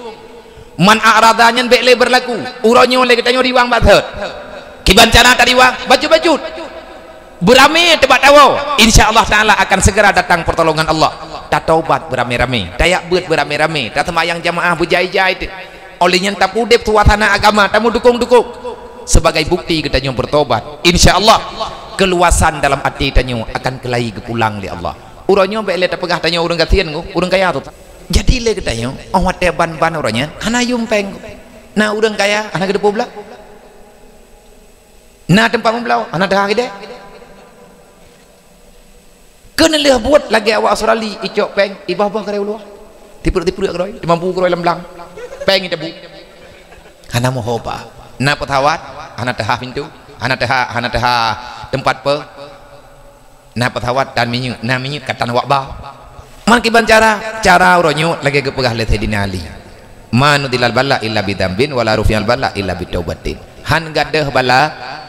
Man a'radanya bekle berlaku uronyo le katanya diwang bathet kibancana tadi wang baju-baju beramai tebak tawo, insyaallah Ta'ala akan segera datang pertolongan Allah. Tak taubat beramai-ramai, tayak buat beramai-ramai, tak semayang jamaah berjai-jai olehnya tak pudep suasana agama tamu dukung-dukung sebagai bukti katanya bertobat. Insyaallah keluasan dalam hati tanyo akan kelai kepulang li Allah. Uronyo bekle tak pegah tanyo urang kasian urang kaya tu. Jadi le katanya awat ban-ban orangnya hana yumpeng. Nah urang kaya hana gede pula. Nah tempat membelau hana dah gede. Kena leh buat lagi awak Australia icok peng ibah-bah kare ulu. Tipu-tipu keroi, 50 keroi lemblang. Peng itu bu. Hana mau hoba. Nah petawat hana tah pintu, hana tah tempat pe. Nah petawat dan minyak, nah minyak katan awak bah. Man kiban cara uronyo lagi kepegah le Sayyidina Ali. Man dilal bala illa bidambin wala rufial bala illa bitaubatin. Han gadah bala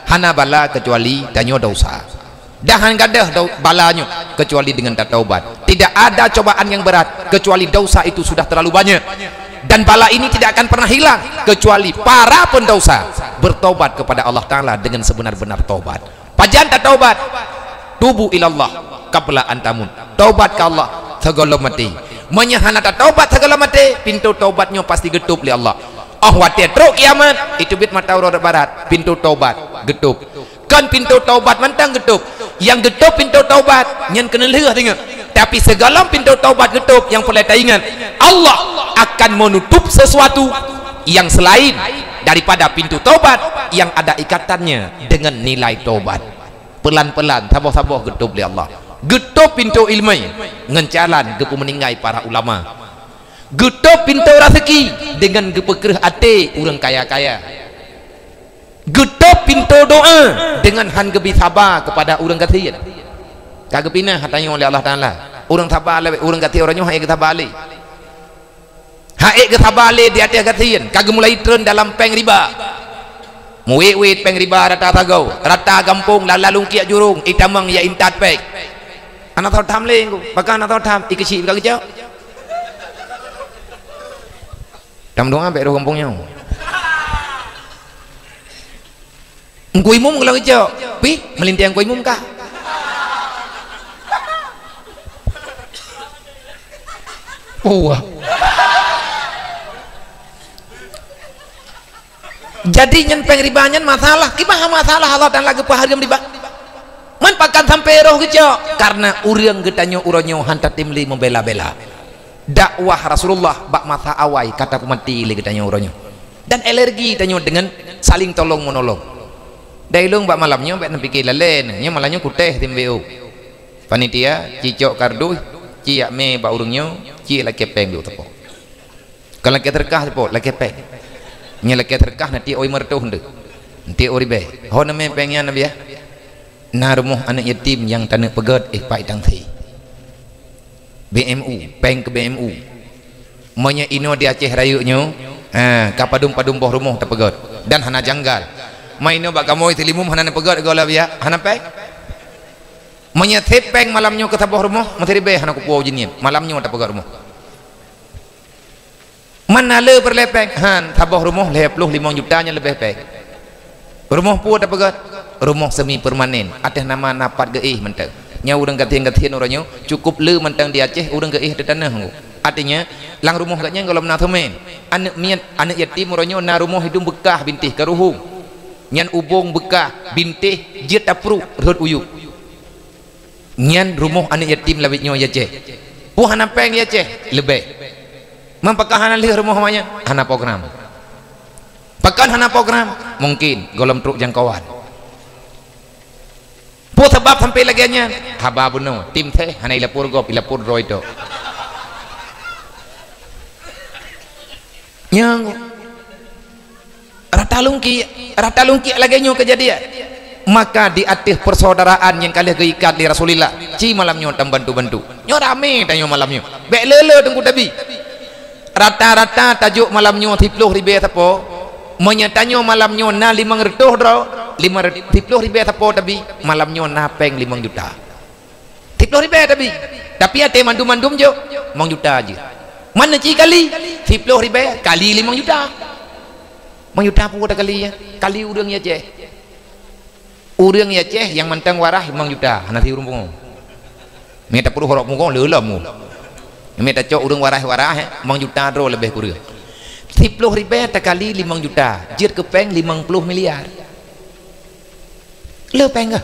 hana bala kecuali tanyo dosa. Dah han gadah balanyo kecuali dengan taubat. Tidak ada cobaan yang berat kecuali dosa itu sudah terlalu banyak. Dan bala ini tidak akan pernah hilang kecuali para pendosa bertobat kepada Allah Ta'ala dengan sebenar-benar tobat. Pajan tak taubat, tubu ilallah qabla antamun. Taubat ke Allah segala mati. Menyahana tak taubat segala mati, pintu taubatnya pasti getup oleh Allah. Watir teruk kiamat itu bit mata urut barat, pintu taubat getup. Kan pintu taubat mantang getup. Yang getup pintu taubat nyen kena leh tengok. Tapi segala pintu taubat getup yang perlu ingat, Allah akan menutup sesuatu yang selain daripada pintu taubat yang ada ikatannya dengan nilai taubat. Pelan-pelan sabar-sabar getup oleh Allah. Getup pintu ilmu ngencalan gepu meninggai para ulama. Getup pintu rezeki dengan gepekerah ate orang kaya-kaya. Getup pintu doa dengan han gebi sabar kepada orang kasihan. Kagak pinah hatanya oleh Allah Ta'ala. Orang sabar le orang kasihan orangnya hai kita balik. Hai kita balik di atas kasihan. Kagak mulai turun dalam peng riba. Muwit-wit peng riba rata tagau, rata kampung lalalung kiak jurung, itamang ya intat pek. Anak tahu tham leng ku, bahkan anak tahu tham ikeci kagak jauh. Tam doang pek ro kampungnya. Ngkui mum kalau jauh, pi melintang ngkui mum kah? Wah. Jadi nyen pengribanya masalah, gimana masalah Allah dan lagi pahargam riba. Man pakan sampai roh kecok karena urang getanyo uronyo hantar timli membela-bela. Dakwah Rasulullah bak masa awai kata pemati le getanyo uronyo. Dan alergi tanyo dengan saling tolong menolong. Dailung bak malamnya bak nepikir lalen, nya malamnya kuteh timbeu. panitia cicok kardu ciak me ba urungnya ci la kepeng du tepo kalau laki terkah tepo la kepeng nya la terkah nanti oi mertu hende nanti ori be ho na me pengnya nabi ya na rumah anak yatim yang tanah pegat pai tang thi BMU peng ke BMU monya ino di Aceh rayunya kapadum padum boh rumah terpegat dan hana janggal maino bak kamoy tilimum hana pegat gola biya hana peng monya tepeng malamnya ke taboh rumah materi be hana kupu jinin malamnya terpegat rumah mana le perlepeng han taboh rumah 5 juta nya lebih peng rumah pu terpegat rumah semi permanen atas nama napat geih mentang nya urang gatian orangnya cukup le mentang di Aceh urang geih di tanah artinya lang rumah katnya kalau menah temen anak yatim orangnya na rumah hidung bekah bintih karuhung nyan ubung bekah bintih jet tapru rut uyuk nyan rumah anak yatim labitnya Aceh pu hana peng Aceh lebih mempakahanan li rumah namanya hana program pakan hana program mungkin golom truk jangkauan pu sebab sampai lagi nya haba buno tim teh hana ilapur gop ilapur roido yang rata lungki lagi nyo kejadian maka di atas persaudaraan yang kalian keikat di Rasulullah ci malamnya tam bantu nyo rame tanyo malamnya bek lele tengku tabi rata-rata tajuk malamnya 30 ribu tapo menyatanyo malamnya na 500 draw 50 ribu tapo tabi malamnya na peng 5 juta 30 ribu tapi ate mandum jo 5 juta aja mana ci kali 10 ribu kali 5 juta 5 juta pun ada kali ya kali urang ya Aceh urang ya Aceh yang mentang warah 5 juta nanti urung minta perlu horok mungkong lelamu minta cok urang warah 5 juta dro lebih kurang 10 ribu kali 5 juta jir kepeng 50 miliar le peng ke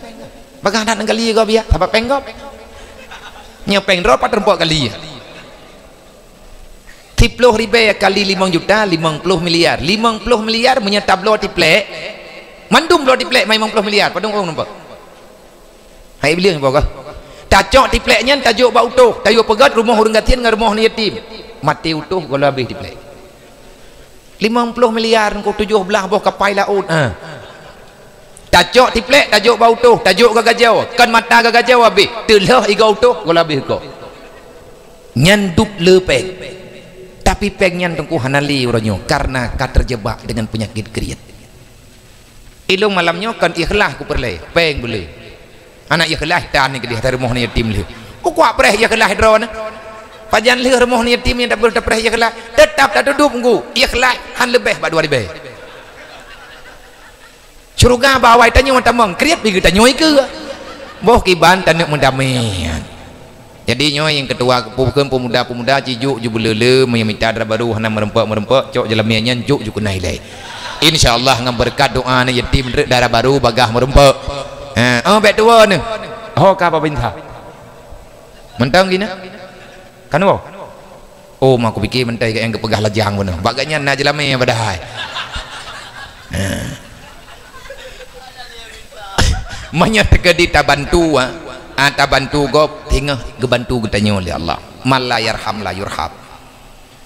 bagaimana kali kau biar apa peng kau nyapeng dro pat rempok kali ya 10 ribu kali 5 juta 50 miliar 50 miliar menyetap lo tiplek mandum lo tiplek 50 miliar padung orang nampak hai bilang apa tacok tipleknya tajuk bau utuh tajuk pegat rumah urang gatian dengan rumah yatim mati utuh kalau habis tiplek 50 miliar kau 17 boh kapai laut tacok tiplek tajuk bau utuh tajuk gagajau kan mata gagajau habis telah igau utuh kalau habis kau nyandup lepeng tapi pengen tengku hanali orangnya karena terjebak dengan penyakit kriat ilung malamnya kan ikhlas ku perle peng boleh anak ikhlas tan ni ke dia rumah ni yatim le ku kuat preh ikhlas drone pajan le rumah ni yatim yang tak boleh preh ikhlas tetap tak duduk ku ikhlas han lebih bak 2000 surga bawai tanya tamang kriat bi kita nyoi ke boh kiban tanek mendamaian jadi nyoy yang ketua pemuda cijuk jubulele meminta darah baru hana merempek cok jelamiannya juk kunai lai insyaallah ngam berkat doa na yatim darah baru bagah merempek bet tua ni oh ka apa bintang mentang gini kan oh mak aku fikir mentai yang kepegah lajang benar baganya na jelami badai banyak terjadi tabantu tabantu gop tingah gebantu getanya oleh Allah malla yarham la yurhab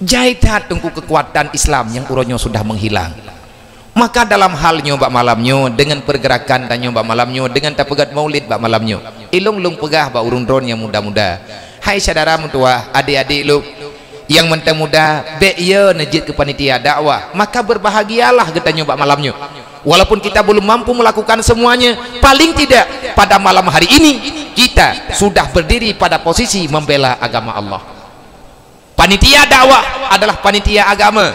jaitat tungku kekuatan Islam yang uronyo sudah menghilang maka dalam hal nyoba malamnya dengan pergerakan dan nyoba malamnya dengan tapegat maulid bak malamnya ilung lung pegah bak urung drone yang muda-muda hai saudara mutua adik-adik lu yang mentang muda be ye nejit ke panitia dakwah maka berbahagialah getanya bak malamnya walaupun kita belum mampu melakukan semuanya paling tidak pada malam hari ini kita sudah berdiri pada posisi membela agama Allah. Panitia dakwah adalah panitia agama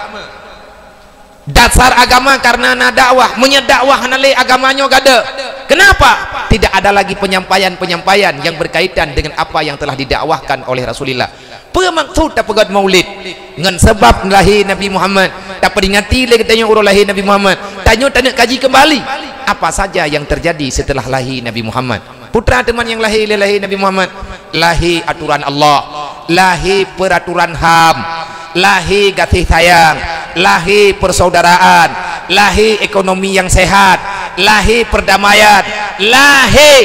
dasar agama karena na dakwah menyedakwah nale agamanya gada kenapa tidak ada lagi penyampaian yang berkaitan dengan apa yang telah didakwahkan oleh Rasulullah bermaksud tak pegat maulid dengan sebab lahir Nabi Muhammad tak peringati lagi tanya urut lahir Nabi Muhammad tanya kaji kembali apa saja yang terjadi setelah lahir Nabi Muhammad putra teman yang lahir Nabi Muhammad lahir aturan Allah lahir peraturan HAM lahir kasih sayang lahir persaudaraan lahir ekonomi yang sehat lahir perdamaian lahir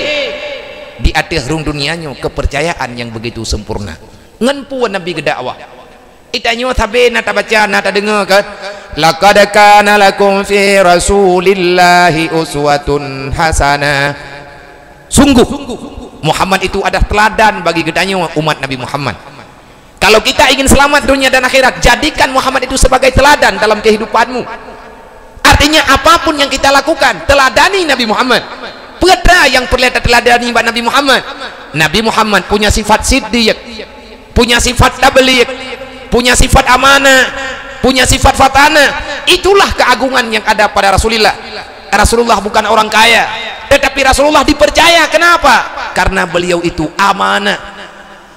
di atas rung dunianya kepercayaan yang begitu sempurna. Ngan puan Nabi gedakwah itanyo sabe nata baca nata dengar kan, laqad kana lakum fi rasulillahi uswatun hasanah. Sungguh Muhammad itu ada teladan bagi gedanyo umat Nabi Muhammad. Kalau kita ingin selamat dunia dan akhirat, jadikan Muhammad itu sebagai teladan dalam kehidupanmu. Artinya apapun yang kita lakukan, teladani Nabi Muhammad. Putra yang perlu teladani Nabi Muhammad. Nabi Muhammad punya sifat siddiq, punya sifat tabligh, punya sifat amanah, punya sifat fatana. Itulah keagungan yang ada pada Rasulullah. Rasulullah bukan orang kaya, tetapi Rasulullah dipercaya. Kenapa? Karena beliau itu amanah.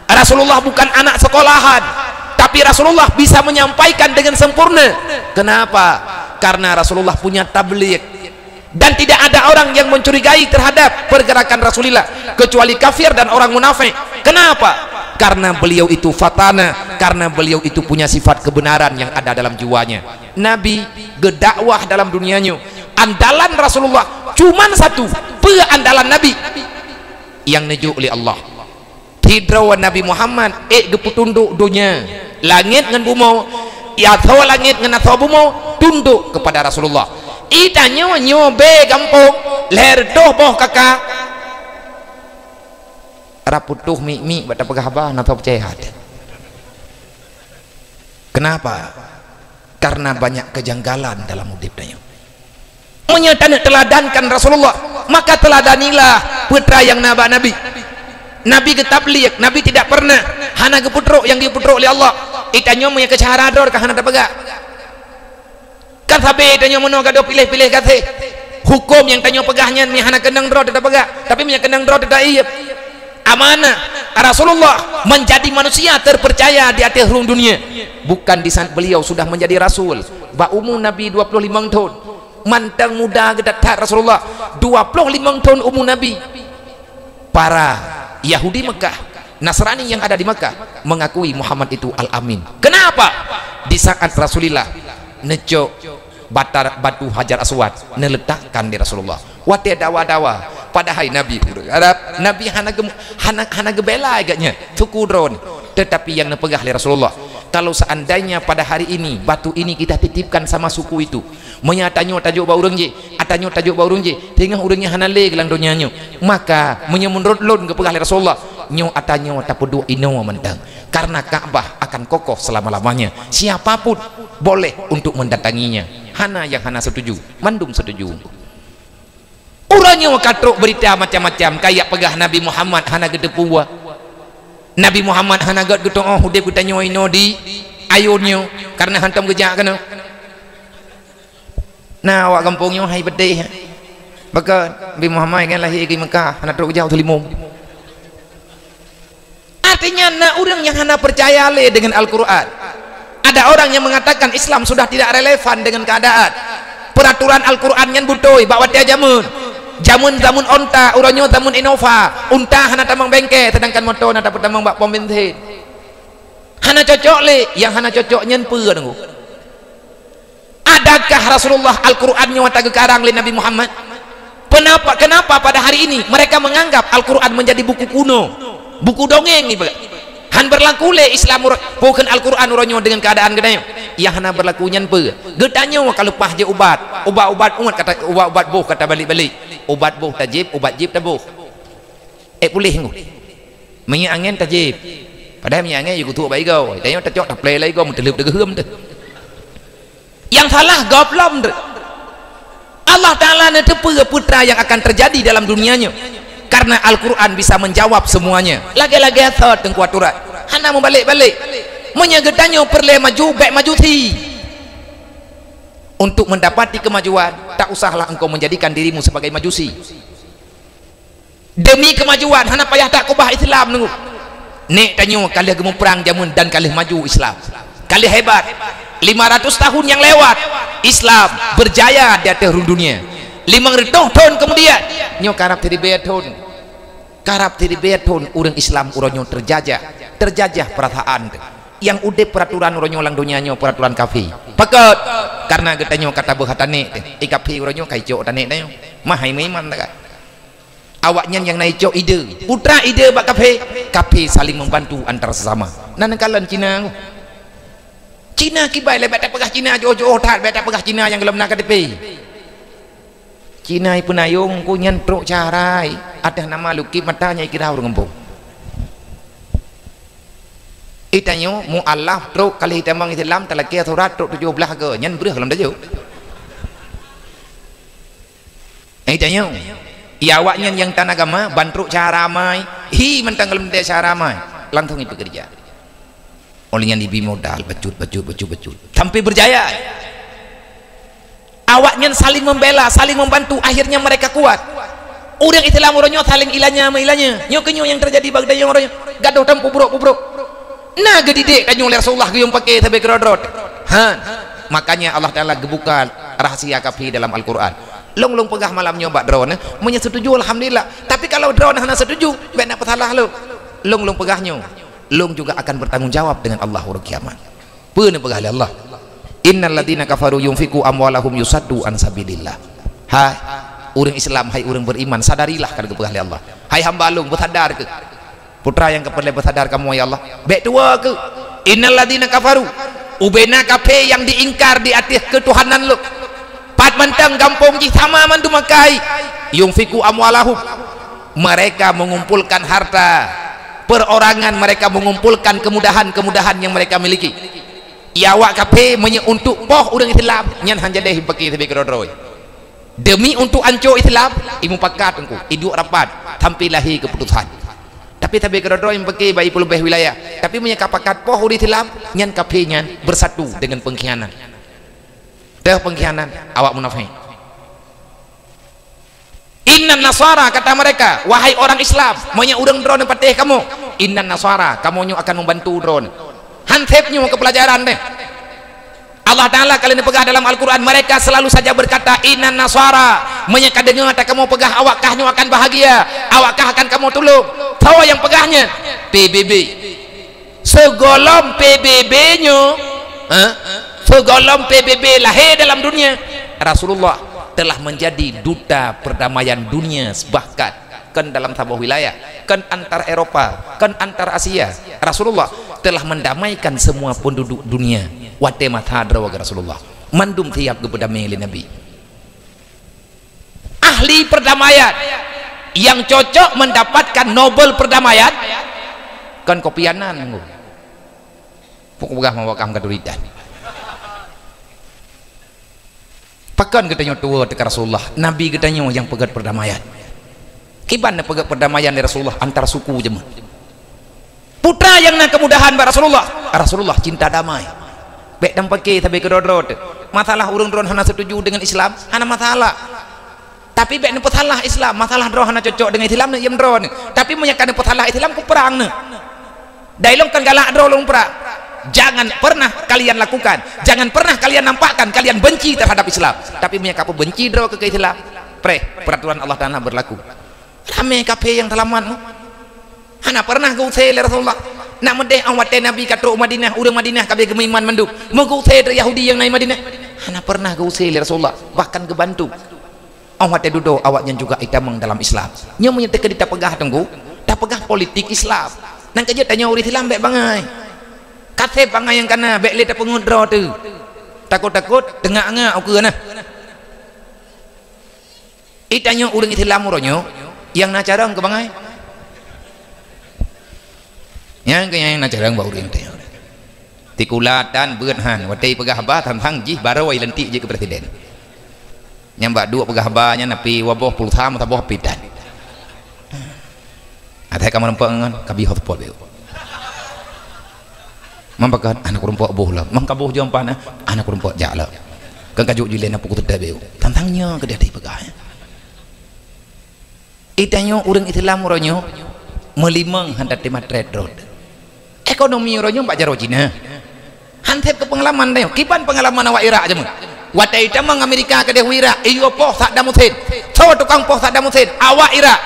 Rasulullah bukan anak sekolahan, tapi Rasulullah bisa menyampaikan dengan sempurna. Kenapa? Karena Rasulullah punya tabligh, dan tidak ada orang yang mencurigai terhadap pergerakan Rasulullah kecuali kafir dan orang munafik. Kenapa? Karena beliau itu fatana, karena beliau itu punya sifat kebenaran yang ada dalam jiwanya. Nabi gedakwah dalam dunianya. Andalan Rasulullah cuman satu, andalan Nabi yang neju oleh Allah. Hidrawan Nabi Muhammad geputunduk dunia, langit ngan bumo, ya thaw langit ngan thaw bumo tunduk kepada Rasulullah. Itanyo nyobe gampung leher doh boh kakak raputuh mi bata pegahbah na thaw percaya. Kenapa? Karena banyak kejanggalan dalam hidupnya. Menyatakan teladankan Rasulullah, maka teladanilah putra yang naba Nabi. Nabi getabligh, Nabi tidak pernah hana geputruk yang diputruk oleh Allah. Itanyo punya kecaharador kah hana tapagak. Kan sabe itanyo meno kado pilih-pilih kate. Hukum yang tanyo pegahnya mi hana kendang dro tapagak, tapi punya kendang dro tidak iya. Amanah. Rasulullah menjadi manusia terpercaya di atas ruang dunia. Bukan di saat beliau sudah menjadi rasul. Ba umur Nabi 25 tahun. Mantang muda gedatat Rasulullah 25 tahun umur Nabi. Para Yahudi Mekah, Nasrani yang ada di Mekah mengakui Muhammad itu Al-Amin. Kenapa? Di saat Rasulullah nejo batu Hajar Aswad neletakkan di Rasulullah. Wate dawa-dawa pada hari Nabi Arab, Nabi hana gebela agaknya tuku drone, tetapi yang nepegah oleh Rasulullah. Kalau seandainya pada hari ini batu ini kita titipkan sama suku itu, menyatanyo tajuk baurung je, atanyo tajuk baurung je, tengah urangnya hanale gelang donyanya, maka menyemunrut lon ke pegah Rasulullah, nyo atanyo tapudu ino mentang. Karena Ka'bah akan kokoh selama-lamanya. Siapapun boleh untuk mendatanginya. Hana yang hana setuju, mandum setuju. Urangnya katruk berita macam-macam kayak pegah Nabi Muhammad hana gede puwa. Nabi Muhammad hana gad gitu oh hudep kita nyoino di ayunnya karena hantam gejak kena. Nah awak kampungnya hai bedeh. Maka Nabi Muhammad kan lahir di Mekah hana teruk jauh telimum. Artinya nak orang yang hana percaya le dengan Al-Qur'an. Ada orang yang mengatakan Islam sudah tidak relevan dengan keadaan. Peraturan Al-Qur'an yang butoi bawa dia jamun onta uranyo zamun Innova unta hana tamang bengke sedangkan motor hana dapat tamang bak pom bensin hana cocok le yang hana cocok nyen peu nunggu. Adakah Rasulullah Al-Qur'an nyata gekarang le Nabi Muhammad? Kenapa pada hari ini mereka menganggap Al-Qur'an menjadi buku kuno, buku dongeng nih han berlaku le Islam bukan Al-Qur'an uranyo dengan keadaan gedanya yang hana berlaku nyen peu gedanyo kalau pah je ubat umat kata ubat boh kata balik-balik ubat boh tajib ubat jib tabuh pulih nggu minyak angin tajib padahal minyak angin juga tu baik kau tanya tak cok tak play lagi kau mentelip degehum tu yang salah goblom tu Allah Ta'ala nanti putra yang akan terjadi dalam dunianya karena Al-Quran bisa menjawab semuanya. Lagi-lagi thot tengkuat urat hana membalik-balik menyegetannya perle maju baik maju ti untuk mendapati kemajuan. Tak usahlah engkau menjadikan dirimu sebagai majusi demi kemajuan hana payah tak kubah Islam nunggu nek tanyo kali gemu perang jamun dan kali maju Islam kali hebat 500 tahun yang lewat Islam berjaya di atas dunia 500 tahun kemudian nyo karap tiri beton orang Islam uronyo terjajah perasaan yang udah peraturan uronyo lang dunianya peraturan kafi pakat karena getanyo kata buhatane ikapi uronyo kaijo tane nayo mahai memang tak awaknya yang naik jauh ide putra ide bak kafe saling membantu antar sesama nan kalan Cina kibai lebat tak pegah Cina jauh-jauh tak betak pegah Cina yang gelap nak KTP Cina penayung ku nyentruk carai ada nama lukip matanya kira orang ngempung itanyo mu'allaf truk kali hitamang Islam talakia surat truk 17 ke nyen berah dalam dajuk itanyo ya awaknya yang tanah agama bantruk cara ramai mentang lemde cara ramai langsung itu kerja olehnya dibi modal becut sampai berjaya awaknya saling membela saling membantu akhirnya mereka kuat orang Islam orangnya saling ilanya nyokenyo yang terjadi bagdanya orangnya gaduh dan pubrok nah gede kanyo Rasulullah yang pakai tabe kerodrot makanya Allah Ta'ala gebukan rahasia kafi dalam Al-Quran long pegah malam nyoba drone punya setuju alhamdulillah tapi kalau drone hanya setuju benar petalah long pegahnya long juga akan bertanggung jawab dengan Allah hari kiamat benar pegah Allah innal ladzina kafaru yunfiqu amwalahum yusaddu an sabilillah hai orang Islam hai orang beriman sadarilah kan pegah Allah hai hamba long bersadar ke putra yang keperle bersadar kamu ya Allah baik tua ke innal ladzina kafaru ubena kafe yang diingkar di atas ketuhanan lo pat mentang kampung ji sama mandu makai yunfiku amwalahum mereka mengumpulkan harta perorangan mereka mengumpulkan kemudahan yang mereka miliki ya wak kape untuk poh orang Islam nyan hanja deh pakai sebagai rodroy demi untuk anco Islam imu pakat engku iduk rapat sampai lahir keputusan tapi rodroy yang pakai bayi pelubeh wilayah tapi punya kapakat poh orang Islam nyan kape nyan bersatu dengan pengkhianat pengkhianat awak munafik innan nasara kata mereka wahai orang Islam maunya urang drone patih kamu innan nasara kamu akan membantu drone hansepnya ke pelajaran deh Allah Ta'ala kalian pegah dalam Al-Quran mereka selalu saja berkata innan nasara menyeka dengar kamu pegah awakkah akan bahagia awakkah akan kamu tolong tahu yang pegahnya PBB segolong PBB nya segolong PBB lahir dalam dunia Rasulullah telah menjadi duta perdamaian dunia bahkan kan dalam sebuah wilayah kan antar Eropa kan antar Asia Rasulullah telah mendamaikan semua penduduk dunia wate matadra wa Rasulullah mandum tiap kepedamaian Nabi ahli perdamaian yang cocok mendapatkan Nobel perdamaian kan kopianan pokoknya mawakam kaduridan pakan katanya tua dekat Rasulullah Nabi katanya yang pegat perdamaian kiban pegat perdamaian dari Rasulullah antar suku jemaah putra yang nak kemudahan Rasulullah cinta damai baik dan pakai tapi kedodrot masalah urung drone hana setuju dengan Islam hana masalah tapi baik masalah Islam masalah drone hana cocok dengan Islam yang drone tapi menyakan masalah Islam ku perang dailong kan galak drone perang jangan pernah kalian lakukan jangan pernah kalian nampakkan kalian benci terhadap Islam tapi punya kapu benci draw ke Islam peraturan Allah Ta'ala berlaku rame kape yang telaman hana pernah kau say Rasulullah nak medeh awat Nabi kata Madinah urang Madinah kabe gemaiman menduk mau kau say Yahudi yang naik Madinah hana pernah kau say Rasulullah bahkan kebantu awat duduk awaknya juga itamang dalam Islam nya menyata ke pegah tunggu tak pegah politik Islam nang kerja tanya urang Islam baik bangai kata pangai yang kana baik leta pengudra tu takut tengah-tengah aku na itanya urang Islam uronyo yang nacarang ke pangai yang nacarang ba urang teh tikulatan beunhan watei pegah ba tantang jih barawai lentik je ke presiden nyambak dua pegah ba nya napi waboh pulsa mata boh pidan ada kamu nampak ngan kabi hotpot beu mampakan anak rumput bohlam mangkabuh jampana anak rumput jala kan kajuk julen apa kutu dabeu tantangnya ke dia pegahnya itanyo urang Islam uronyo melimang handat di Madrid road ekonomi uronyo mbak jaro Cina hansep ke pengalaman deh kipan pengalaman awak Irak aja mah watai tamang Amerika ke dia Irak iyo poh Saddam Hussein so tukang poh Saddam Hussein awak Irak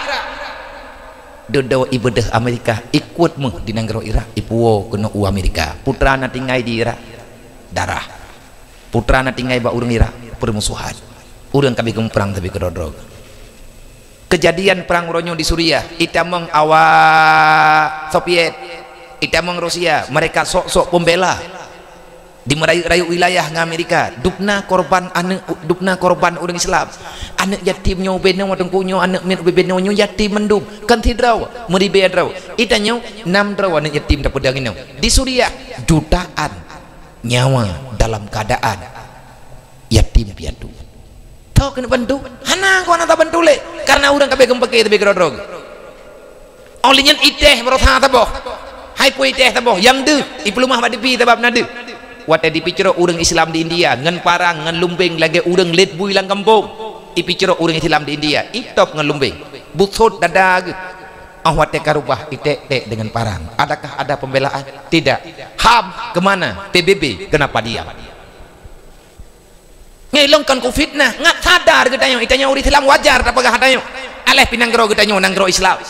dodo ibadah Amerika ikut mah di negara Irak ipuo kena u Amerika putra na tinggai di Irak darah putra na tinggai ba urang Irak permusuhan urang kabi perang tapi kedodrog kejadian perang Ronyo di Suriah, itamong awak Soviet, itamong Rusia, mereka sok-sok pembela di merayu-rayu wilayah ng Amerika, dupna korban orang Islam, anak yatim nyo benyo watong kunyo, anak min benyo nyo yatim mendum kan tidraw meribe draw itanyo 6 draw anak yatim dapat dangin di Suriah jutaan nyawa dalam keadaan yatim piatu tau kena bantu hana ko nata bantu le karena urang kabeh gempeke tebe grodrog olinya iteh berotha taboh hai pui teh taboh yang de iplumah badipi tabab nade wate dipicero urang Islam di India ngan parang ngan lumbeng lagi urang let bui lang kampung dipicero urang Islam di India itop ngan lumbeng butsut dadag wate karubah itek dengan parang. Adakah ada pembelaan? Tidak. HAM kemana? PBB kenapa diam? Ngelongkan covid nah ngat sadar gedanyo itanya urang Islam wajar apa gak hadanyo aleh pinanggro gedanyo nanggro Islam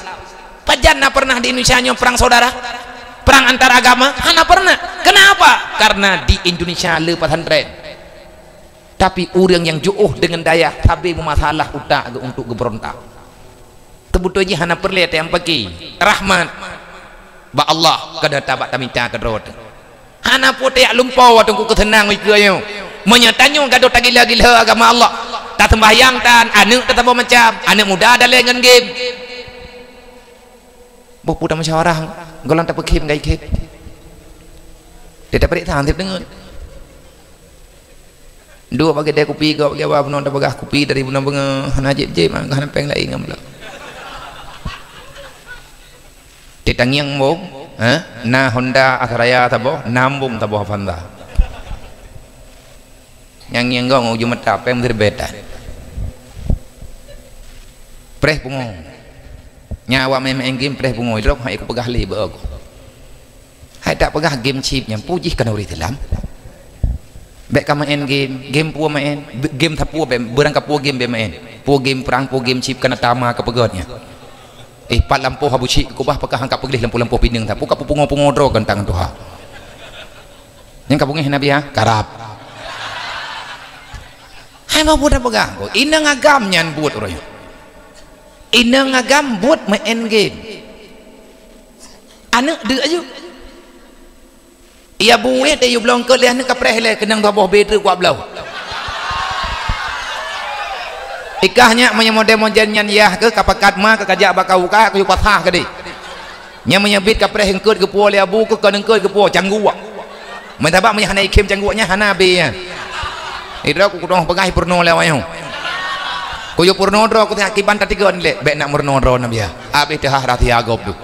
pajanna pernah di Indonesia nyo perang saudara perang antar agama hana pernah. Kenapa? Karena di Indonesia lepas pesantren tapi orang yang jauh dengan daya tapi bermasalah utak untuk berontak tebuto aja hana perlihat yang pergi rahmat ba Allah kada tabak taminta kedrot hana pote lumpau waktu ku ketenang ikeuyo menyatanyo gado tagila-gila agama Allah tak sembahyang tan anu tetap macam anak muda ada dengan game buh pudah musyawarah golan tak pekim gai kip dia tak perik tahan tip dengar dua bagi dia kopi kau bagi apa non tak bagah kopi dari bunan bunga hana jeb mah hana peng lai ngam lah ditangiang mo na Honda Ataraya tabo nambung tabo Honda yang gong ujung mata pem terbeda preh pungo nyawa memang game preh pungo drok hai ku pegah li beog hai tak pegah game chip yang puji kana uri dalam bek ka main game pu main game tapu be berang ka pu game be main pu game perang pu game chip kana tama ka pegodnya pat lampu habuci ku bah pekah angkat peglih lampu pining tapu ka pungo dro kan tangan tuha yang ka pungih nabi ha karap hai mau buat pegah ko ina ngagam nyan buat oroy ina ngagam buat main game anak de ayu ia buat dia belum ke leh ka preh le kenang taboh betre ku ablau ikahnya model nyan yah ke kapakat ma ke kajak bakau ka ku patah ke di nya menyebit ka preh hengkeut ke puo le abu ke kenengkeut ke puo cangguak mentabak nya hanai kem cangguaknya hana be ya idra ku dong pegai purno le wayo ku yo purno dro ku akiban tatigon le be nak murno dro na biya abis teh rati agop tu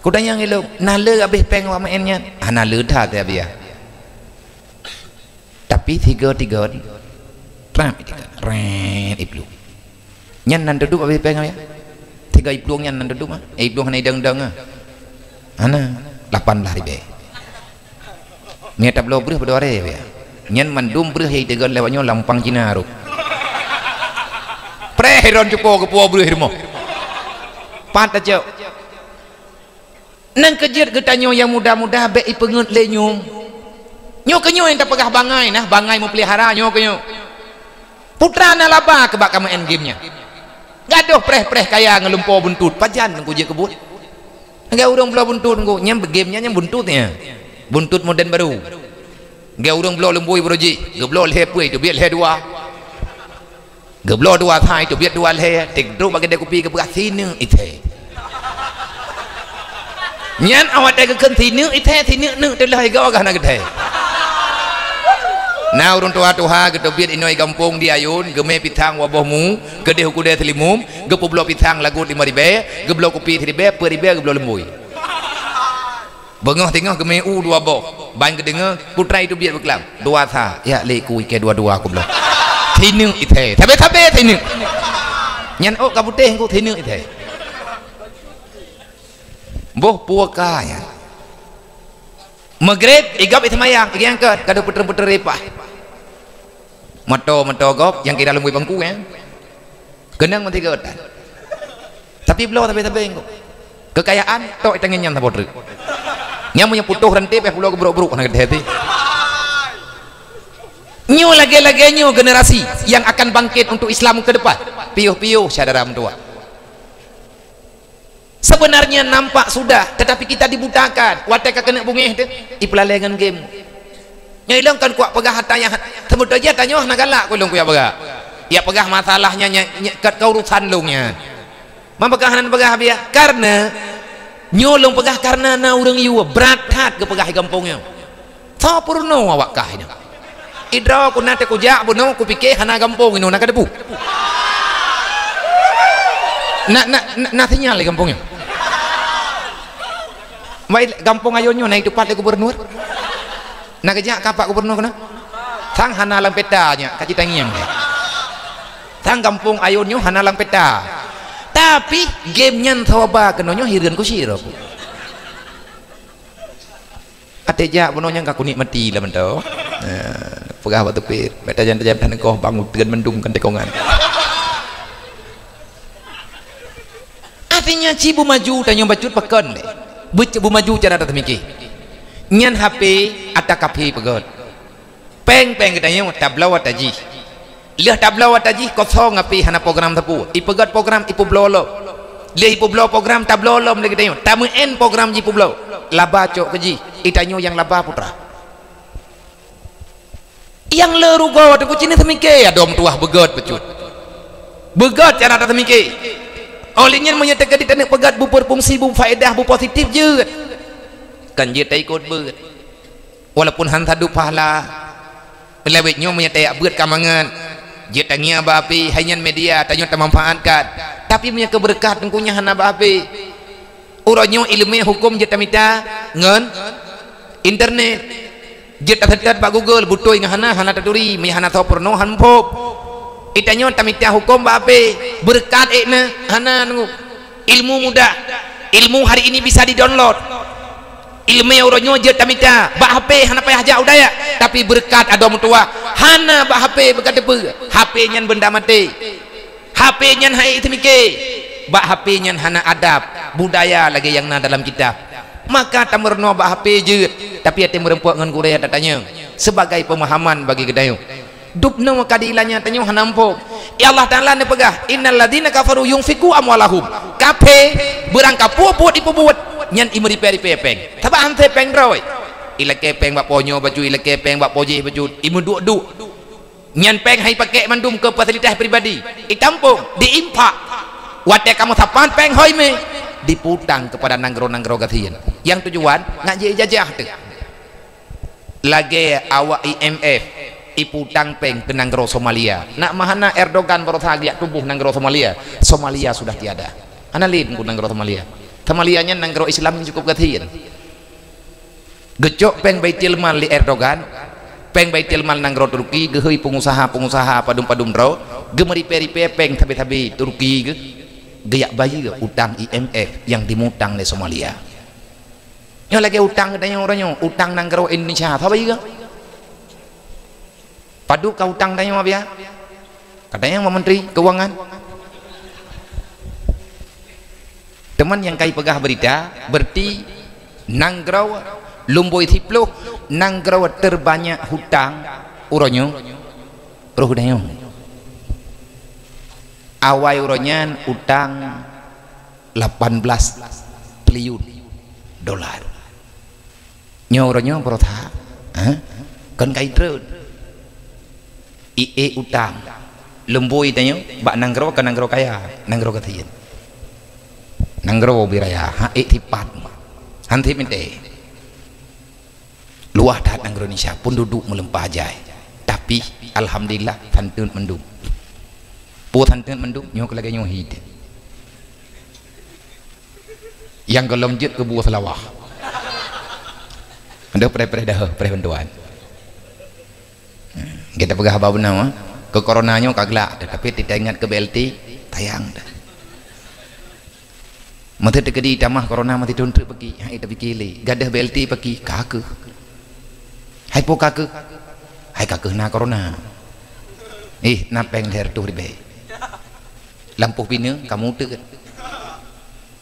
ku tanya ngelo nale abis peng wa mainnya hana le tha teh biya tapi tiga ram ren iblu nyan nan duduk abis peng ya tiga iblu nyan nan duduk mah iblu hanai deng-deng ana 18 ribu nya tablo breh bedore ya nyan mandum breh hei tegal lewatnya lampang Cina ru preheron cupo ke puau breh mo pat aja nang kejir getanyo yang muda-muda be ipengut le nyum nyo kenyo yang tak pegah bangai nah bangai mau pelihara nyo kenyo putra na laba ke bak main game nya gadoh preh kaya ngelumpo buntut pajan ku je kebut enggak urang belah buntut ku nyam game nya nyam buntutnya buntut modern baru enggak urang belah lembui broji geblo le pui tu biat le dua geblo dua thai tu biat dua le tik dru bagi dia kopi ke beras sini ite nyan awak tak ke sini ite sini nu telah ga ga na gede nah urun tua gitu biar inoi kampung di ayun geme pitang wabohmu gede hukude telimum gepublo pitang lagu 5 ribe geblo kopi 3 ribe 10 ribe geblo lembui bengah tengah geme u 2 boh bang gedenge putra itu biar beklam 2 tha ya le kui ke 2 aku belum thinung ite tabe thinung nyan ok kabuteh ku thinung ite boh puaka ya Maghrib igap itmayang igangkat kada puter-puter repah mato gop yang kira lembui bangku ya genang mati geotan tapi belum tapi engko kekayaan tok itangin nyam tapodre nyamunya putuh rente pe pulau gebrok-brok na gede nyu lagi-lagi nyu generasi yang akan bangkit untuk Islam ke depan piuh-piuh saudara tua. Sebenarnya nampak sudah, tetapi kita dibutakan. Watek kena bungih tu, ipelalengan game. Nya ilang kan kuat pegah hatanya. Tembut aja tanya nak galak kulung kuya pegah. Ya pegah masalahnya kat keurusan lungnya. Mempegah nan pegah biar karena nyolong pegah karena na urang yu berat hat ke pegah kampungnya. Tha purno awak kah ini. Idra ku nate ku jak buno ku pikir hana kampung ino nak debu. Nak sinyal di kampungnya. Baik kampung ayonyo naik tepat ke gubernur. Nak kejak kapak gubernur kena. Tang hana lang petanya kaci tangiang. Tang kampung ayonyo hana lang peta. Tapi game nyan thawaba kenonyo hireun ku sira. Ate jak bunonya ka kunik mati lah mento. Pegah waktu pir. Beta jan-jan tan ko bangun tegan mendung kan tekongan. Artinya cibu maju tanya bacut pekon deh. Bu maju cara datang mikir. Nyan HP atak kapi pegot. Peng katanya tablau wataji. Lihat tablau wataji kosong api hana program tapu. Ipegot program ipu blolo. Lihat ipu blolo program tablau lom lagi tanya. Tamu en program ipu blolo. Laba cok keji. Itanyo yang laba putra. Yang leru gawat aku cina temike ya dom tuah begot becut. Begot cara datang mikir. Olehnya menyatakan di tanah pegat bu berfungsi bu faedah bu positif je kan dia tak ikut ber walaupun hanta du pahala melewetnya menyatakan buat kamangan dia tanya api hanya media tanya tak manfaatkan tapi punya keberkat tengkunya hana api urangnya ilmu hukum dia tak minta ngen internet dia tak terdekat pak Google butuh ingat hana taduri hana tahu perno hanpop itanyo tamita hukum bape berkat ekna hana ilmu mudah ilmu hari ini bisa di-download ilmu uronyo je tamita ba HP hana payah jauh daya tapi berkat ada mutua hana ba HP berkat depe HP nyan benda mati HP nyan hai temike ba HP nyan hana adab budaya lagi yang na dalam kitab maka tamerno ba HP je tapi ate merempuak ngan Korea datanya sebagai pemahaman bagi gedayo dupna makadilanya tanyo hanampo ya Allah Ta'ala ne pegah innal ladina kafaru yunfiku amwalahum kape berangka puot ipubuat nyan imeri peri pepeng taba ante peng roy ila kepeng bak ponyo baju ila kepeng bak poje baju imu du nyan peng hai pakai mandum ke fasilitas pribadi itampung diimpak wate kamu tapan peng hoi me diputang kepada nanggro gatian yang tujuan ngaji jajah tu lagi awak IMF iputang peng ke nanggro Somalia nak mahana Erdogan baru saja tubuh nanggro Somalia sudah tiada analin ku nanggro Somalia nya nanggro Islam cukup gatian gecok peng baitil mal li Erdogan peng baitil mal nanggro Turki geheui pengusaha padum ro gemeri peri peng tabi Turki geyak bayi utang IMF yang dimutang di Somalia nya lagi utang katanya orangnya utang nanggro Indonesia apa bayi padu kau utang tanya apa ya katanya mau menteri keuangan teman yang kai pegah berita berarti nanggro lumboi tiplo nanggro terbanyak hutang uronyo roh dayo awai uronyan utang 18 triliun dolar nyoronyo perotha kan kai terus IE utang lembui tanya bak nanggro ke nanggro kaya nanggro katian nanggro biraya hae tipat hanti mente luah dah nanggro Indonesia pun duduk melempah jai tapi alhamdulillah tantun mendung pu tantun mendung nyok lagi nyok hid yang gelom jet ke buah selawah ada pre dah pre bantuan kita pegah apa benar ke coronanya kagelak tapi tidak ingat ke BLT tayang dah mati terkedi tamah corona mati tuntuk pergi hai tapi kili gadah BLT pergi kakek hai po kakek hai kakek na corona napeng her tu ribe lampu pina kamu tu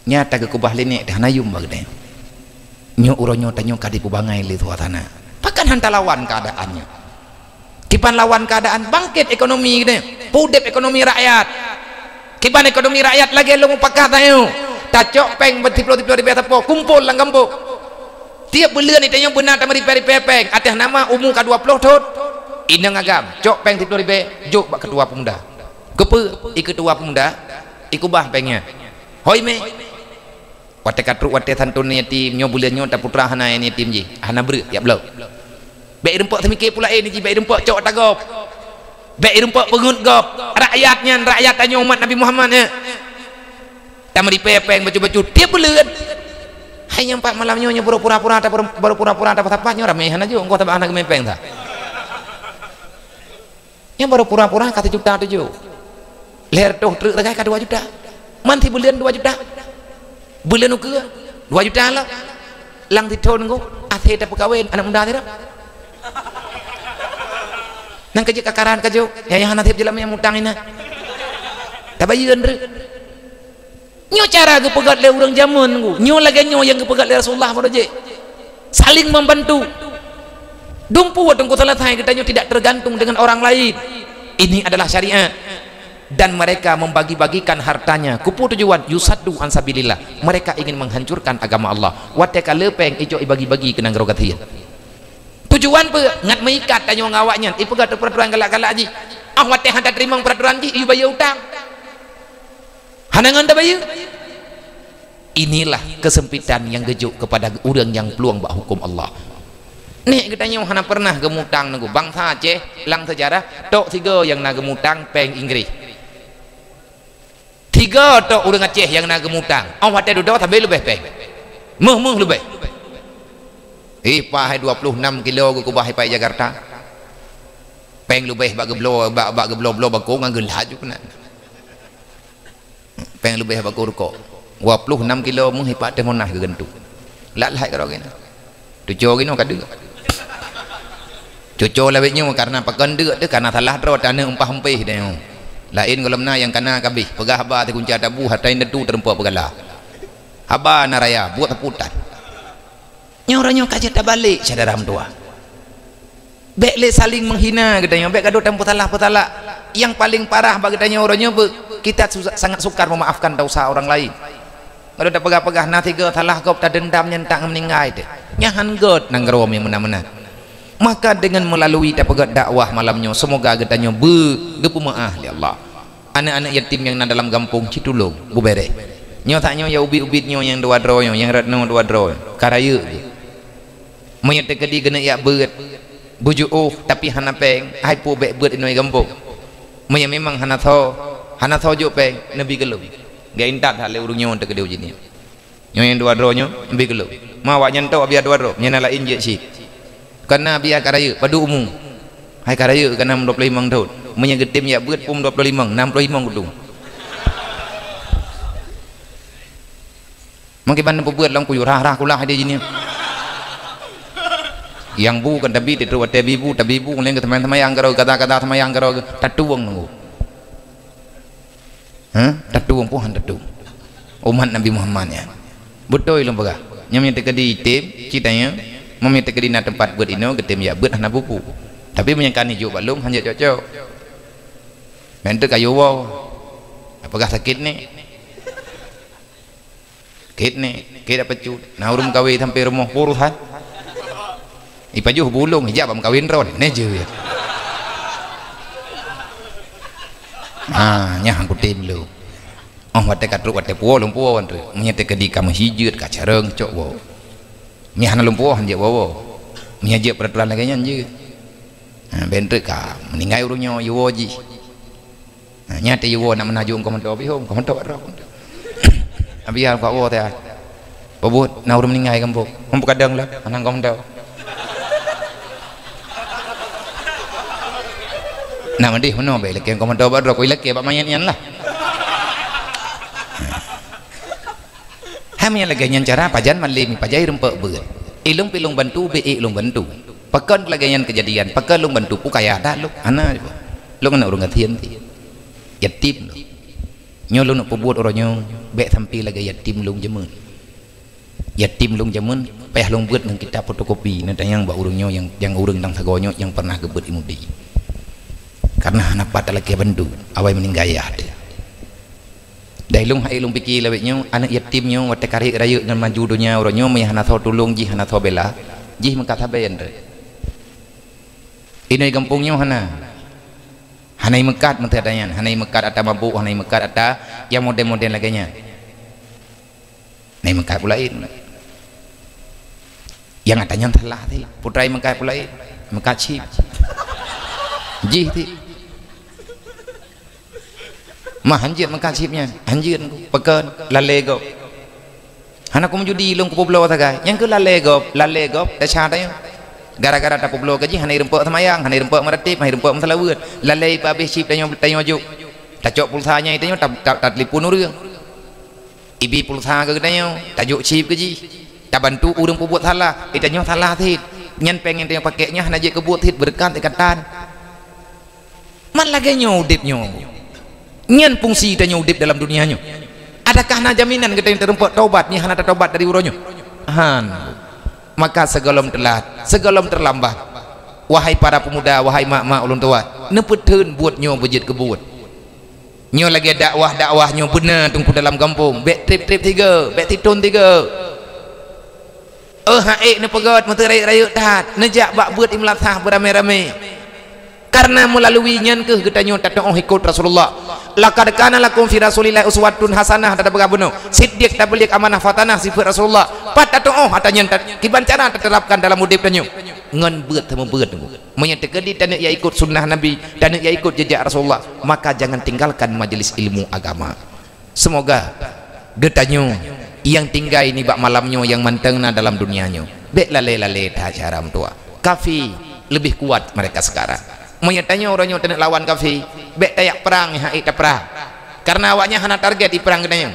nyata ke kubah lenek dah nayum bagde nyo uronyo tanyo kadi pubangai li tuatana pakan hanta lawan keadaannya kipan lawan keadaan bangkit ekonomi gitu pudep ekonomi rakyat Kiban ekonomi rakyat lagi lu pakah tayo. Tacok peng bertiplo-tiplo di betapo kumpul lang kampung. Tiap bulan itu yang benar tamari peng atas nama umum ke-20 tot. Inang agam cok peng tiplo ribe juk bak ketua pemuda. Kepe ketua pemuda ikubah pengnya. Hoi me. Wate katruk wate santun ni tim nyo bulan nyo ta putra hana ni tim ji. Hana ber ya blau. Baik rempok semikir pula ni ji baik rempok cok tagop. Baik rempok pengut gop. Rakyatnya rakyat tanya umat Nabi Muhammad ya. Tamari pepeng baju-baju tiap bulan. Hanya 4 malam nyonya pura-pura apa-apanya ramehan aja engkau tambah anak mepeng tak. Yang baru pura-pura kata juta 7. Leher tuh truk regai ka 2 juta. Manti bulan 2 juta. Bulan uke 2 juta lah. Lang titon engkau athe ta pekawin anak muda tira. Nang kerja kakaran kajo yang hana tiap jelam yang mutang ina. Tabayun re. Nyo cara ke pegat le urang zaman ku. Nyo lagi nyo yang ke pegat le Rasulullah je. Saling membantu. Dumpu wadung ku selesai kita nyo tidak tergantung dengan orang lain. Ini adalah syariat. Dan mereka membagi-bagikan hartanya. Kupu tujuan yusaddu an sabilillah. Mereka ingin menghancurkan agama Allah. Wateka lepeng ijo ibagi-bagi kenang rogathian. Tujuan pe ngat mengikat tanyo ngawaknya ipegat peraturan galak-galak ji wate handa terima peraturan ji iu bayar utang hanangan ta bayar. Inilah kesempitan yang gejuk kepada orang yang peluang bak hukum Allah. Nek kita nyo hana pernah gemutang nunggu bangsa Aceh lang sejarah tok 3 yang na gemutang peng Inggris 3 tok orang Aceh yang na gemutang wate duduk sampai lebih peng meh lebih pahai 26 kilo ku bahai pai Jakarta. Peng lebih bak geblo bak ko nganggeul haju kena. Peng lebih bak ko 26 kilo mung hipat teh monah ke gentu. Lat-lat karo kena. Tujo gino kadu. Cuco lawetnya karena pakan deuk tu karena salah dro tanah umpah empih dah. Lain kalau na yang kana kabih pegah haba te kunci tabu hatain detu terempuak pegala. Haba naraya buat teputan. Nyoranya kajet tak balik saudara tua. Bekle saling menghina katanya, bek kado tempo talah yang paling parah bagi tanya orangnya kita sangat sukar memaafkan dosa orang lain. Kalau tak pegah-pegah na 3 talah kau tak dendam nyentak meninggal deh. Nyahan god nang rom yang mana-mana. Maka dengan melalui tak pegah dakwah malamnya semoga katanya gepu maaf ya Allah. Anak-anak yatim yang dalam kampung Citulung bubere. Nyo taknya ya ubit-ubit nyo yang 2 dro yang ratno 2 dro. Karaya. Menyete kedi kena ya beut bujuk tapi hana peng hai pu bek beut inoi kampung menya memang hana tho jo peng nabi gelu ga intat hale urunyo te kedi ujini nyo yang 2 dro nyo nabi gelu ma wa nyanto biar 2 dro nyana lain je si karena biar karaya padu umum hai karaya kana 25 tahun menya getim ya beut pum 25 65 kudung mangke ban beut lang ku rah kulah dia jini yang bu kan tabi itu tabibu ngelen ke teman-teman yang karo kata-kata teman yang karo tatuang nunggu tatuang puhan tatu umat Nabi Muhammad ya betul ilmu bagah nyamnya tekadi tim citanya memang tekadi na tempat buat ino ketim ya buat hana buku tapi menyangkani juga balung hanya cocok mentu kayu wow apakah sakit nih kita pecut nah urung kawe sampai rumah puruhan ipajuh bulung hijab am kawin ron neje ya nya hang kutim lu wate katruk wate puo lung puo wan menyete kedi kam hijut ka careng cok wo nya hana lung puo han je wo nya je peraturan lagi nya je bentre ka meninggai urunyo yuwoji nya te yuwo nak menaju komento bihom komento ro abiar ka wo teh babut na urun meninggai kampung kadang lah anang komento nah mendih mana baik lagi yang komentar baru kau lagi apa mainan lah hamnya lagi yang cara pajan malim pajai rempek ber ilung pilung bantu be ilung bantu pekan lagi yang kejadian pekan lung bantu pukaya ada lu anak lu kena urung ngatian ti yatim lu nyolong nak perbuat orangnya be sampai lagi yatim lung jemun payah lung buat nang kita fotokopi nanti yang bak urungnya yang urung nang sagonyo yang pernah gebut imudi karena anak patah lagi bantu awai meninggal ya Dai lung hai lung pikir lawet nyo anak yatim nyo wate kari raya dengan maju dunia orang nyo maya hana tho tulung ji hana tho bela ji mengkat habayan re ini kampung nyo hana hanai mekat menteri adayan hanai mekat ata mampu hanai mekat ata yang model-model laganya nai mekat pulain yang atanya telah ti putrai mekat pulain mekat chip ji ti mah hanjir mengkasipnya hanjir pekan lalego anak aku menjudi long ke pulau tagai yang ke lalego dah cara gara-gara tak pulau gaji hanai rempok semayang hanai rempok meratip hanai rempok mesalawut lalai habis sip tanya juk tak cok pulsanya itu tak telefon orang ibi pulsa ke tanya tak juk sip gaji tak bantu orang buat salah itu tanya salah tit nyen pengen tanya pakainya hanai je kebuat tit berkat ikatan man lagi nyodip nyo nyen fungsi tanya udip dalam dunianya adakah na jaminan kita yang terempot taubat ni hana taubat dari uronyo maka segalom telat segalom terlambat wahai para pemuda wahai mak-mak ulun tua nepeteun buat nyo bejit kebut nyo lagi dakwah nyo benar tunggu dalam kampung bek trip 3 bek titun 3 haik ne pegat mata raya tat nejak bak buat imlatah beramai-ramai karena melalui nyan ke kita nyo tatong ikut Rasulullah laqad kana lakum fi rasulillahi uswatun hasanah tata begabuno siddiq tabligh amanah fatanah sifat Rasulullah pat tatong atanya kiban cara terterapkan dalam udip tanyo ngan beut temu beut menya tegedi dan ya ikut sunnah nabi dan ya ikut jejak Rasulullah maka jangan tinggalkan majelis ilmu agama semoga getanyo yang tinggal ini bak malamnyo yang mantengna dalam dunianyo bek lale ta caram tua kafi lebih kuat mereka sekarang menyatanya orangnya tenek lawan kafi bek tayak perang hai ta perang karena awaknya hana target di perang gedanya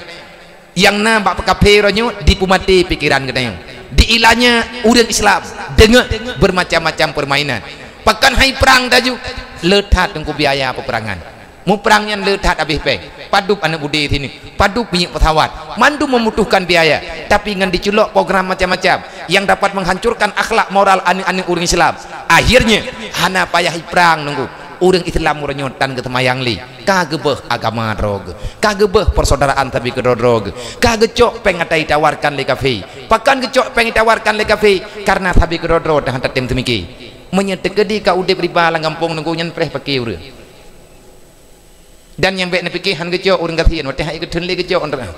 yang nampak kafi orangnya dipumati pikiran gedanya diilahnya urang Islam dengan bermacam-macam permainan pakan hai perang daju letat tengku biaya peperangan mu perangnya letat habis peng padup anak budi sini padup minyak pesawat mandu membutuhkan biaya tapi ngan diculok program macam-macam yang dapat menghancurkan akhlak moral anak-anak orang Islam akhirnya hana payah perang nunggu orang Islam merenyotan ke temayang li kagebeh agama drog kagebeh persaudaraan tapi ke drog kagecok pengatai tawarkan le kafe pakan gecok pengen tawarkan le kafe karena tapi ke drog dah hantar tim temiki menyetekedi ka udip riba lang kampung nunggu nyen preh pakai urang dan yang baik nak fikir han gecok orang kasihan wateh hai gedhen le gecok ondra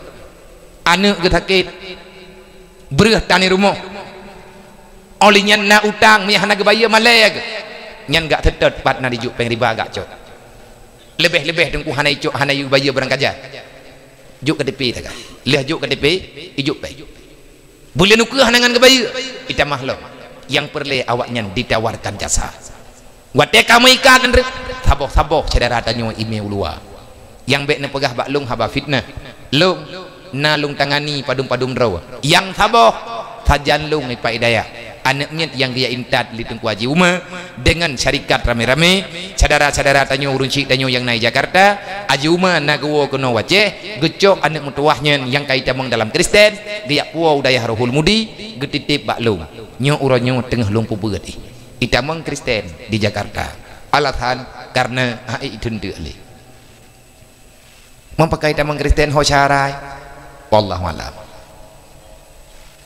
anak ge sakit bereh tani rumah olinya na utang mi hana ge bayar maleg nyan gak tetet pat na dijuk peng riba gak cok lebih dengku hana icok hana yu bayar barang kaja juk ke DP tak leh juk ke DP ijuk pe boleh nuku hana ngan ge bayar ita mahluk yang perle awaknya ditawarkan jasa wateh kamu ikan andre saboh saudara tanyo email luar yang baik nak pegah baklung haba fitnah lung na lung tangani padum draw yang saboh sajan lung ipa hidayah anaknya yang dia intat li tengku haji umah dengan syarikat rame-rame saudara-saudara tanyo urunci tanyo yang naik Jakarta haji umah nagawo kono waceh gecok anak mutuahnya yang kaitamang dalam Kristen dia puau daya rohul mudi getitip baklung nyo uronyo tengah lung pubeut itamang Kristen di Jakarta alasan karena hai dende ali memakai tamang Kristen ho carai wallahu alam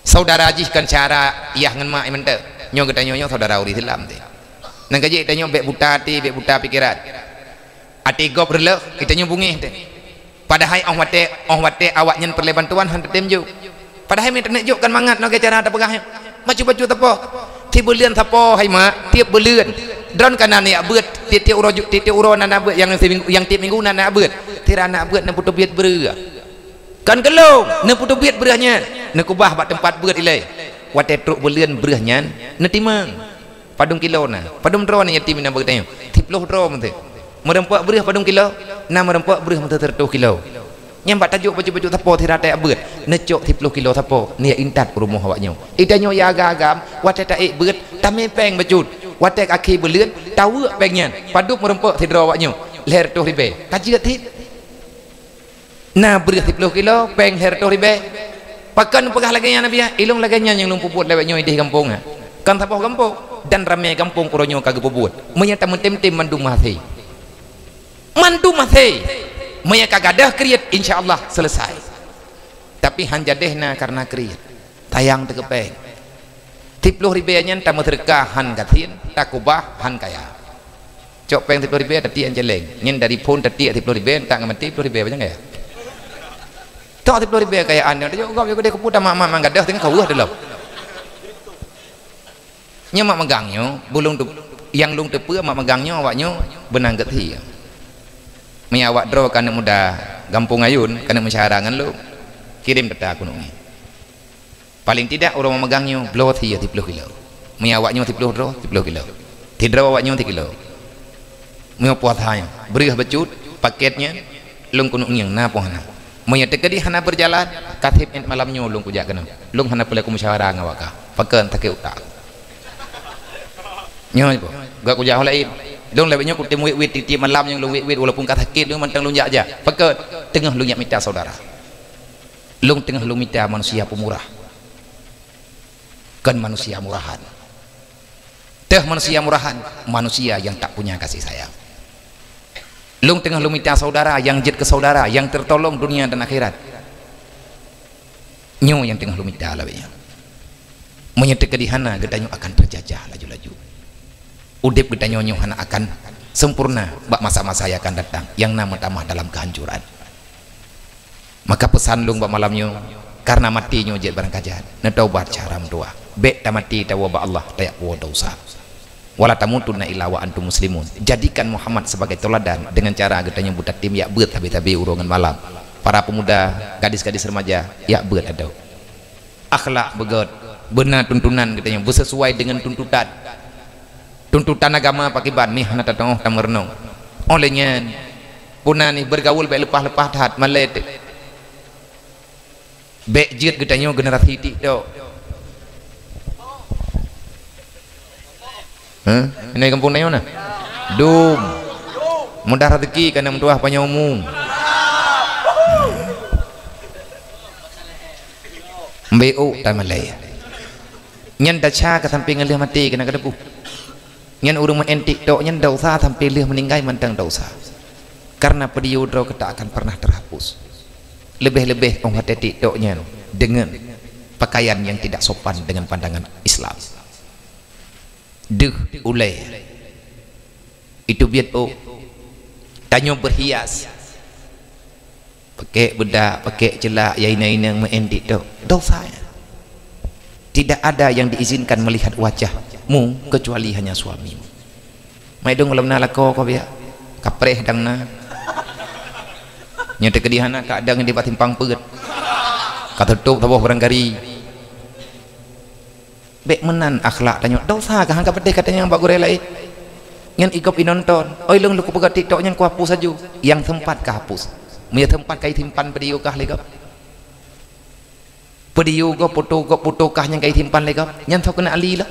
saudara jihkan cara iya ngan mak mente nyo geta nyo saudara uri Islam teh nang gaji tanyo bek buta pikiran ati gop relek kita nyo bungih teh padahal ong wate awak nyen perle bantuan han tem juk padahal mi tenek juk kan mangat no ke cara ta pegahnya baju tepo ti belian tepo hai mak tiap belian dron kanan ya beut tiap uro nana beut yang tiap minggu nana beut tira anak beut na putu biet beurah kan kelong na putu biet beurahnya na kubah bak tempat beut ilai wate truk belian beurahnya na timang padung kilo na padung dro na yatim na beut tanya tiploh dro mete merempok beurah padung kilo na merempok beurah mete 30 kilo nyambat tajuk baju tepo tira tak beut necok 30 kilo tepo ni intat rumah awaknya idanyo ya agam wate tak beut tame peng becut watek aki belian tahu pengnya paduk merempok tidro awaknya leher tuh ribe kaji tit nah berat 10 kilo peng leher tuh ribe pakan pegah lagi nya nabi ilung lagi nya yang lumpuh put lewatnya di kampung kan tapoh kampung dan ramai kampung uronyo kagak puput menyata mentem-tem mandu masih Maya kagadah kriat insyaallah selesai. Tapi han jadehna karena kriat. Tayang tekepeng. 10 ribu nyen tamu terkah han katin takubah han kaya. Cok peng 10 ribu tadi an jeleng. Nyen dari pun tadi 10 ribu tak ngamati 10 ribu macam ya. Tok 10 ribu kayaan dia juga dia keputar mak gadah tengah kawah dalam. Nya mak megangnya bulung tu yang lung tepe mak megangnya awaknya benang geti. Mi awak dro kana muda gampung ayun kana masyarangan lu kirim kata aku nungi. Paling tidak orang memegangnya blow 30 kilo. Mi awaknya 30 dro 30 kilo. Tidak awaknya 30 kilo. Mi puat hanya beri becut paketnya lung kunung yang na pohana. Maya tekedi hana berjalan katib malamnya lung kujak kana. Lung hana pula ku musyawarah ngawaka. Pakeun take utak. Nyoy po gak kujak lain dong lebihnya ku temu wit titi malam yang lu wit walaupun kata sakit lu mantang lu aja paket tengah lu nyak minta saudara lung tengah lu minta manusia pemurah kan manusia murahan teh manusia murahan manusia yang tak punya kasih sayang lung tengah lu minta saudara yang jet ke saudara yang tertolong dunia dan akhirat nyo yang tengah lu minta lebihnya menyetek kedihana gedanyo akan terjajah laju-laju udip kita nyonyoh akan sempurna bak masa-masa yang akan datang yang nama tamah dalam kehancuran. Maka pesan lung bak malamnya karena mati nyojit barang kajat na taubat cara doa be ta mati tawa ba Allah tayak wa dosa wala tamutunna illa wa antum muslimun. Jadikan Muhammad sebagai teladan dengan cara kita nyebut tim ya beut tabi-tabi urungan malam para pemuda gadis-gadis remaja ya beut ada akhlak begot benar tuntunan kita yang bersesuai dengan tuntutan agama pakiban nih hana tatong tamerno olehnya punani bergaul baik lepah-lepah tahat malet baik jid getanyo generasi ti do ini kampung nayo na dum mudah rezeki kana mentuah panyaumum mbeu tamalaya nyen dacha ka samping leh mati kena kadepu nyen urung menentik tok nyen dosa sampai leh meninggal mantang dosa karena pediu dro kita akan pernah terhapus lebih-lebih orang tetik tok nyen dengan pakaian yang tidak sopan dengan pandangan Islam deh ulai itu biat tanyo berhias pakai bedak pakai celak ya ina-ina menentik tok dosa tidak ada yang diizinkan melihat wajahmu kecuali hanya suamimu. Mai dong lam na lako ko biya. Kapreh dang na. Nya te kedihana kadang di patimpang peut. Katutup tabuh barangkari. Bek menan akhlak tanyo dosa ka hangka pedeh katanya Pak Gurelai. Ngan ikop inonton. Oi lung lu ku pegat TikTok yang ku hapus saju. Yang tempat ka hapus. Mia tempat kai timpan video kah legap. Pediu go foto kah yang kai timpan legap yang tau kena ali lah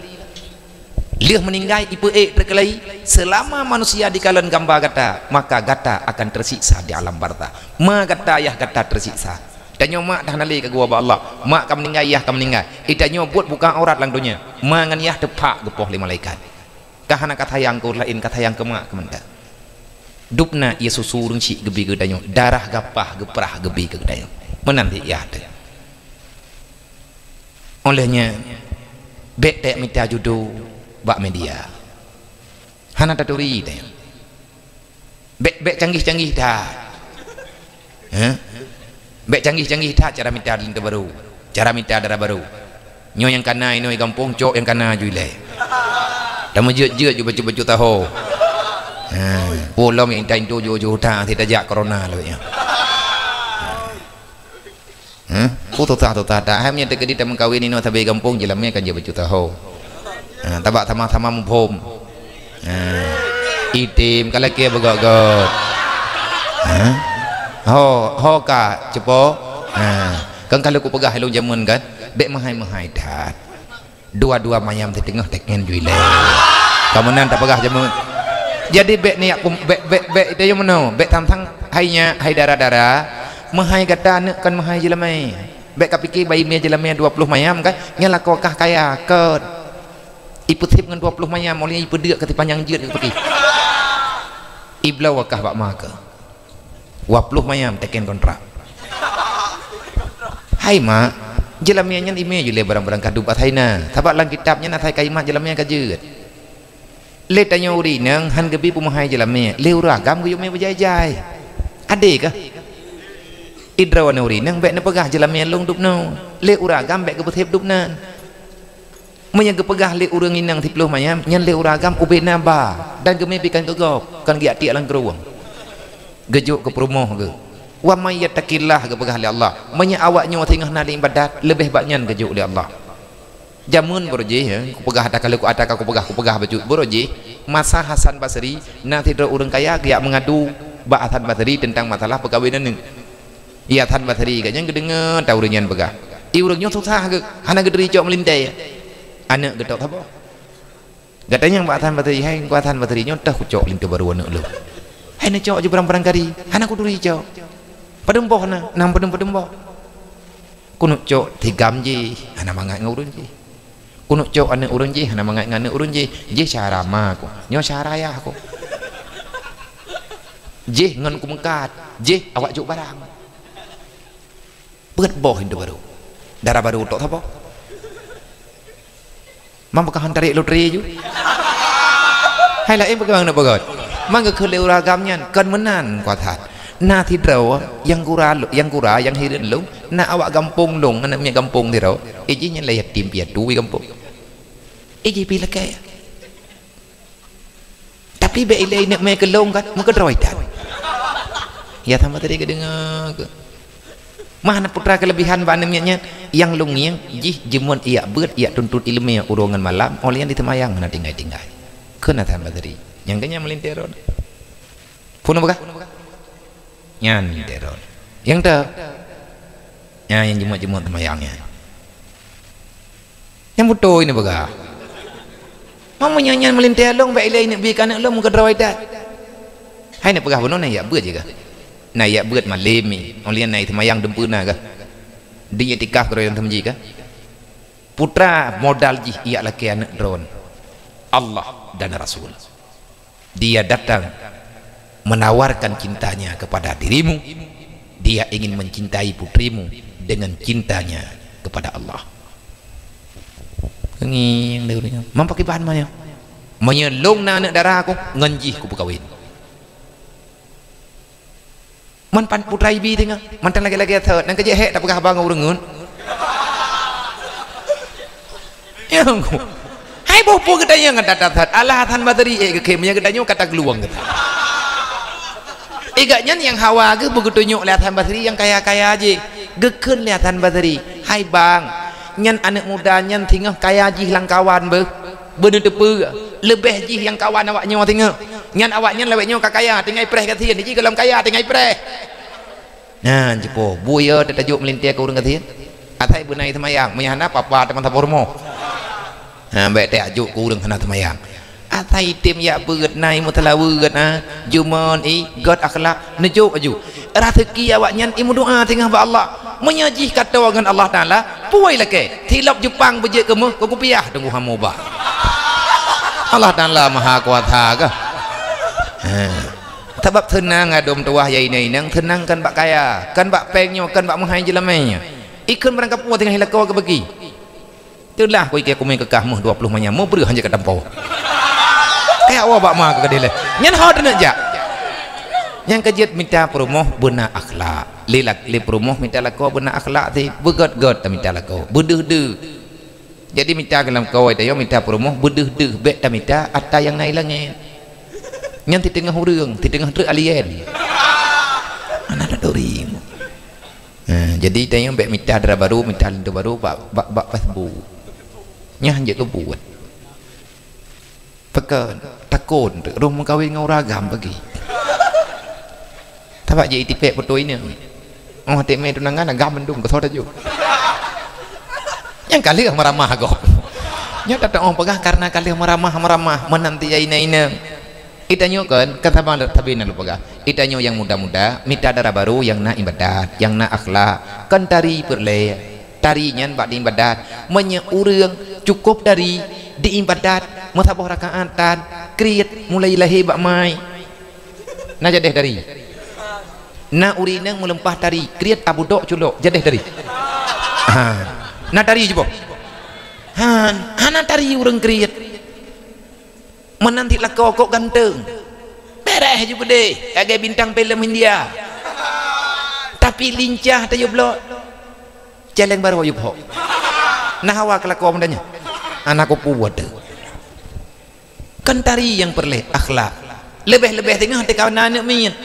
liah meninggal ipu terkelai selama manusia di kalan gambar gata maka gata akan tersiksa di alam barza ma gata yah gata tersiksa danyo mak dah nali ke gua ba Allah mak kam meninggal yah kam meninggal itanyo buat buka aurat lang dunia mangan yah tepak gepoh li malaikat kahana kata yang ku lain kata yang kemak kemenda dupna ia susurung si gebi gedanyo darah gapah geprah gebi ke gedanyo menanti yah de olehnya bete minta judo bak media hana taturi teh bek canggih-canggih dah bek canggih-canggih dah cara minta linta baru cara minta darah baru nyo yang kana ino kampung cok yang kana juile dah menjut-jut ju baju-baju tahu polom yang tain tu ju dah tidak jak corona lo ya tota tak hamnya tegedi tak mengkawin ini tabi kampung jelamnya kan dia berjuta ho tabak sama-sama mumpom itim kalau kia begot-got ho ka cepo kan kalau ku pegah helung jamun kan bek mahai-mahai dah dua-dua mayam di tengah tekngen juile kemudian tak pegah jamun jadi bek ni aku bek itu yang mana bek tantang hainya hai darah-darah mahai kata kan mahai jelamai bek kapiki bayi mia jelamai 20 mayam kan nyala kokah kaya ke iputip dengan 20 mayam oleh ipu deuk kati panjang jeut pergi ibla wakah bak maka wapluh mayam teken kontrak hai mak jelamianya ime jule barang-barang kadupat haina tabak lang kitabnya na thai kaimat jelaminya kajeut le tanya uri nang han gebi pumahai jelamnya leu ragam ge me berjai-jai ade kah idrawan uri nang bek na pegah jelamnya long dupno le uragam bek ke betep dupnan menya ge pegah le urang inang tipluh mayam nyan le uragam ubena ba dan ge me pikan kegop kan ge ati alang keruang gejuk ke perumoh ke wa may yattaqillah ke pegah li Allah menya awaknya tengah nali ibadat lebih baknyan gejuk li Allah jamun boroji ya ku pegah ada kalau ku ada ku pegah baju boroji masa Hasan Basri nanti ada orang kaya dia mengadu Mbak Hasan Basri tentang masalah perkawinan ni ya Hasan Basri kayaknya gedengar tahu dengan pegah i urangnya susah ke hana gederi cok melintai anak getok apa katanya Mbak Hasan Basri hai ku Hasan Basri nya tah ku cok lintai baru anak lu hai na cok je barang-barang kari hana ku duri cok padempoh na nang padempoh kuno cok tigam je hana mangat ngurun je kuno cok anak urun je hana mangat ngana urun je cara ma aku nyo cara ya aku je ngan ku mengkat je awak juk barang beut boh hindu baru darah baru tok apa mang bakal tarik loteri ju hai la em bakal nak bagot mang ke kheu ragamnya kan menan kuatat na thi rau yang kura yang hirin lu na awak gampung lung anak mi gampung thi rau iji nya lay tim pia tu gampung iji pi la kaya tapi be ilai nak me ke long kan mu ke roi tak ya sama tadi ke dengar ke mana putra kelebihan banamnya yang lungiang jih jemun iya beut iya tuntut ilmu urongan malam oleh yang ditemayang na tinggai kena tambah tadi yang kanya melinteron pun apa nyan teron yang tu yang jemut temayangnya yang betul ini baga mau nyanyian melintir long baik lain nak bikan nak long muka drawai dah hai nak pegah bono na ya beut je ka na ya beut malemi olian nai temayang dempuna ka dia tikah karo yang temji ka putra modal ji iya laki anak drone Allah dan Rasul dia datang menawarkan cintanya kepada dirimu dia ingin mencintai putrimu dengan cintanya kepada Allah nging deurnya mampaki bahan manya menyelong na anak darah aku nganjih ku perkawin man pan putra ibi tengah mantan lagi-lagi third nang kerja hek tak pegah bang urungun ya aku hai bopo katanya ngata third Allah Hasan Basri ke kemnya katanya kata geluang kata igaknya yang hawa ke begitu nyok lihat Hasan Basri yang kaya-kaya aja geken lihat Hasan Basri hai bang nyan anak muda nyan tinggal kaya jih lang kawan bener tepu lebih jih yang kawan awaknya tinggal nyan awaknya lewatnya kakaya tinggal preh katian jih kalau kaya tinggal preh nah jepo buaya tertajuk melintir ke urang katian atai benai temayang menyana papa teman tapormo nah baik tajuk ke urang hana temayang atai tim ya beut nai mutalaweut na jumon i god akhlak nejuk aju rezeki awaknya imu doa tengah ba Allah menyajih kata dengan Allah Taala puai lake tilap Jepang bejek kemu ku piah tunggu hamoba Allah Taala maha kuasa ke sebab tenang adom tuah yai nai nang tenang kan bak kaya kan bak pengnyo kan bak menghai jelamanya ikun berangkap puah tengah hilako ke bagi itulah ku ikut kumai kekah mu 20 manya mu beri hanya ke tampau kayak awak bak mah ke dia nyan hot nak jak yang kejut minta perumoh benar akhlak lilak li perumoh minta lako benar akhlak ti begot-got minta lako bedeh-deh jadi minta dalam kau itu yo minta perumoh bedeh-deh bek ta minta atta yang naik langit nyan ti tengah urang ti tengah truk alien mana ada dori jadi tanya bek minta dara baru minta lintu baru bak Facebook nya hanya ke buat pekan takun rumah kawin ngau ragam bagi tapak je itipek betul ini oh hati me tunangan agam mendung ke soda ju yang kali meramah kok nya datang orang pegah karena kali meramah menanti ina itanyo kan kata bang tabina lu pegah itanyo yang muda-muda minta darah baru yang nak ibadat yang nak akhlak kan tari perle tarinya bak di ibadat menyeurang cukup dari di ibadat musabah rakaatan kriat mulai lahir bak mai nah jadi dari na urina melempah tari kriat abu dok culok jadeh tari na tari je boh hana tari urang kriat menanti lakau kok ganteng beres je bedeh kagai bintang film India tapi lincah tayo blok celeng baru ayub ho nah hawa kelakau mudanya anakku puwat kan tari yang perle akhlak lebih-lebih tengah tekan anak mian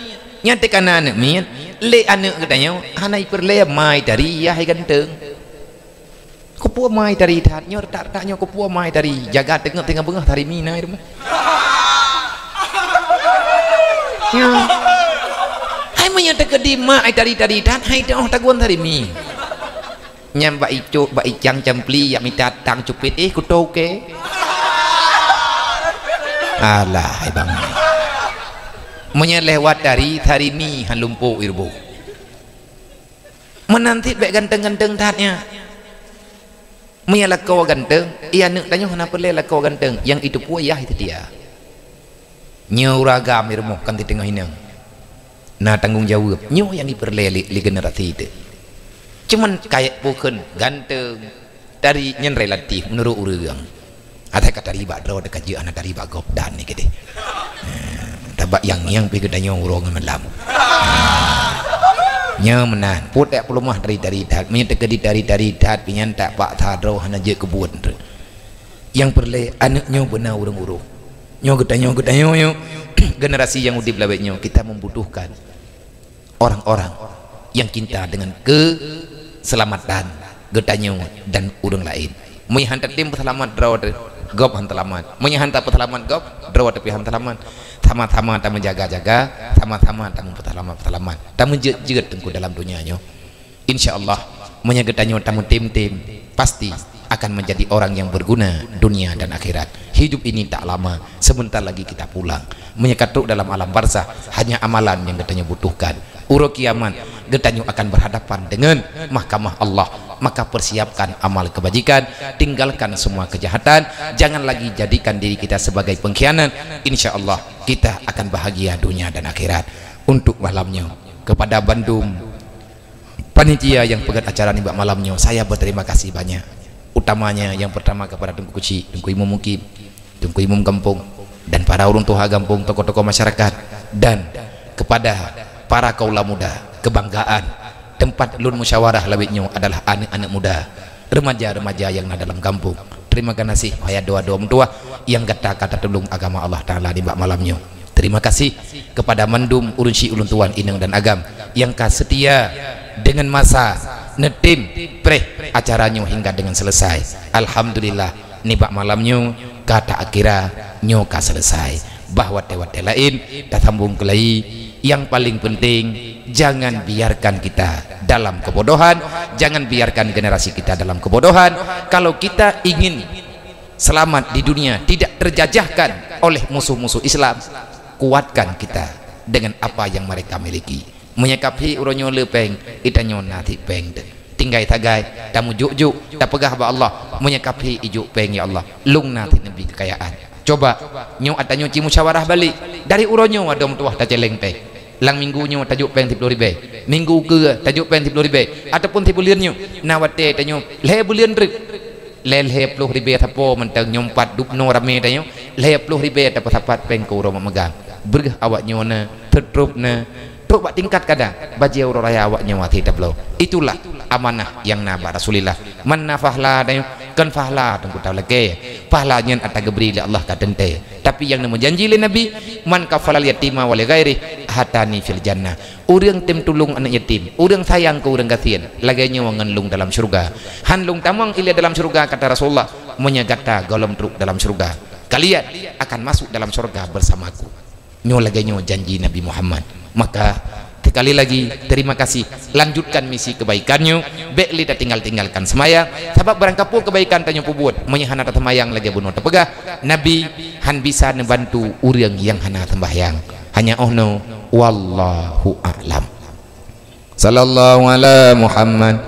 nyatekan anak mian le anak katanya hanai perle mai tari ya hai ganteng kupua mai tari tat nyor tak nyor kupua mai tari jaga tengah bengah tari mina itu ya hai menyatakan di mai tari tat hai dah taguan tari mi nyam ba icu ba icang campli ya minta tang cupit ku toke alah hai bang menyelewat dari mi han lumpuh irbu menanti baik ganteng-ganteng tatnya menyalakau ganteng ia nak tanya kenapa lelakau ganteng yang itu puayah itu dia nyuragam irmu kan di tengah hinang nah tanggung jawab nyu yang diperleli li generasi itu cuman kayak bukan ganteng dari nyen relatif menurut urang ada kata riba draw dekat je anak dari bagop dan ni gede tabak yang pergi tanya urang malam nya menan put tak perlu mah dari tat menyatakan dari tat pinyan tak pak thadro hana je kebun yang perle anaknya benar urang-urang nyo getanya generasi yang udip labetnya kita membutuhkan orang-orang yang cinta dengan keselamatan getanya dan urang lain menyantar tim selamat draw gop hantalamat menyantar selamat gop draw tapi hantalamat sama-sama tak menjaga-jaga sama-sama tak mempertalamat tak menjejet tengku dalam dunianya insyaallah menyagetanya tamu tim-tim pasti akan menjadi orang yang berguna dunia dan akhirat hidup ini tak lama sebentar lagi kita pulang menyekatuk dalam alam barzah hanya amalan yang getanya butuhkan uro kiamat getanya akan berhadapan dengan mahkamah Allah maka persiapkan amal kebajikan tinggalkan semua kejahatan jangan lagi jadikan diri kita sebagai pengkhianat insyaallah kita akan bahagia dunia dan akhirat untuk malamnya kepada Bandung panitia yang pegat acara ini malamnya saya berterima kasih banyak utamanya yang pertama kepada Tengku Kuci, Tengku Imam Mukim, Tengku Imam Kampung dan para urang tua kampung, tokoh-tokoh masyarakat dan kepada para kaula muda kebanggaan tempat lun musyawarah labitnya adalah anak-anak muda remaja-remaja yang ada dalam kampung terima kasih ayat doa-doa mentua yang kata-kata tolong agama Allah Ta'ala di malamnya terima kasih kepada Mandum Urunsi Ulun Tuan Ineng dan Agam yang setia dengan masa netim preh acaranya hingga dengan selesai alhamdulillah nibak malamnya kata akhirah nyoka selesai bahwa tewat lain tak sambung kelai yang paling penting jangan biarkan kita dalam kebodohan jangan biarkan generasi kita dalam kebodohan kalau kita ingin selamat di dunia tidak terjajahkan oleh musuh-musuh Islam kuatkan kita dengan apa yang mereka miliki menyikapi uronyo lepeng itanyo nati peng tinggai tagai tamu juk tak pegah ba Allah menyikapi ijuk peng ya Allah lung nati nabi kekayaan coba nyo atanyo ci musyawarah balik dari uronyo ada tuah ta celeng peng lang minggunyo tajuk peng 10.000 minggu ke tajuk peng 10.000 ataupun 10 bulannya nawate tanyo le bulan rek le 10.000 tapo mentang nyompat dupno rame tanyo le 10.000 tapo sapat peng ko uro memegang bergah awaknyo na tertrupna coba tingkat kadang baji euro raya awaknya wati tablo itulah amanah yang naba Rasulillah man nafahla dayo kan fahla tunggu tahu lagi pahlanya atas geberi Allah katente tapi yang nama janji le Nabi man kafalal yatima wali ghairi hatani fil jannah urang tim tulung anak yatim urang sayang ke urang kasihan laganya wangenlung dalam surga hanlung tamang ilia dalam surga kata Rasulullah menyagata golom truk dalam surga kalian akan masuk dalam surga bersamaku nyo laganya janji Nabi Muhammad maka sekali lagi terima kasih lanjutkan misi kebaikannya baik lita tinggalkan semaya sebab barangkapu kebaikan tanya pubuat menyahana temayang lagi bunuh terpegah Nabi han bisa membantu urang yang hana sembahyang hanya ohno wallahu a'lam sallallahu ala Muhammad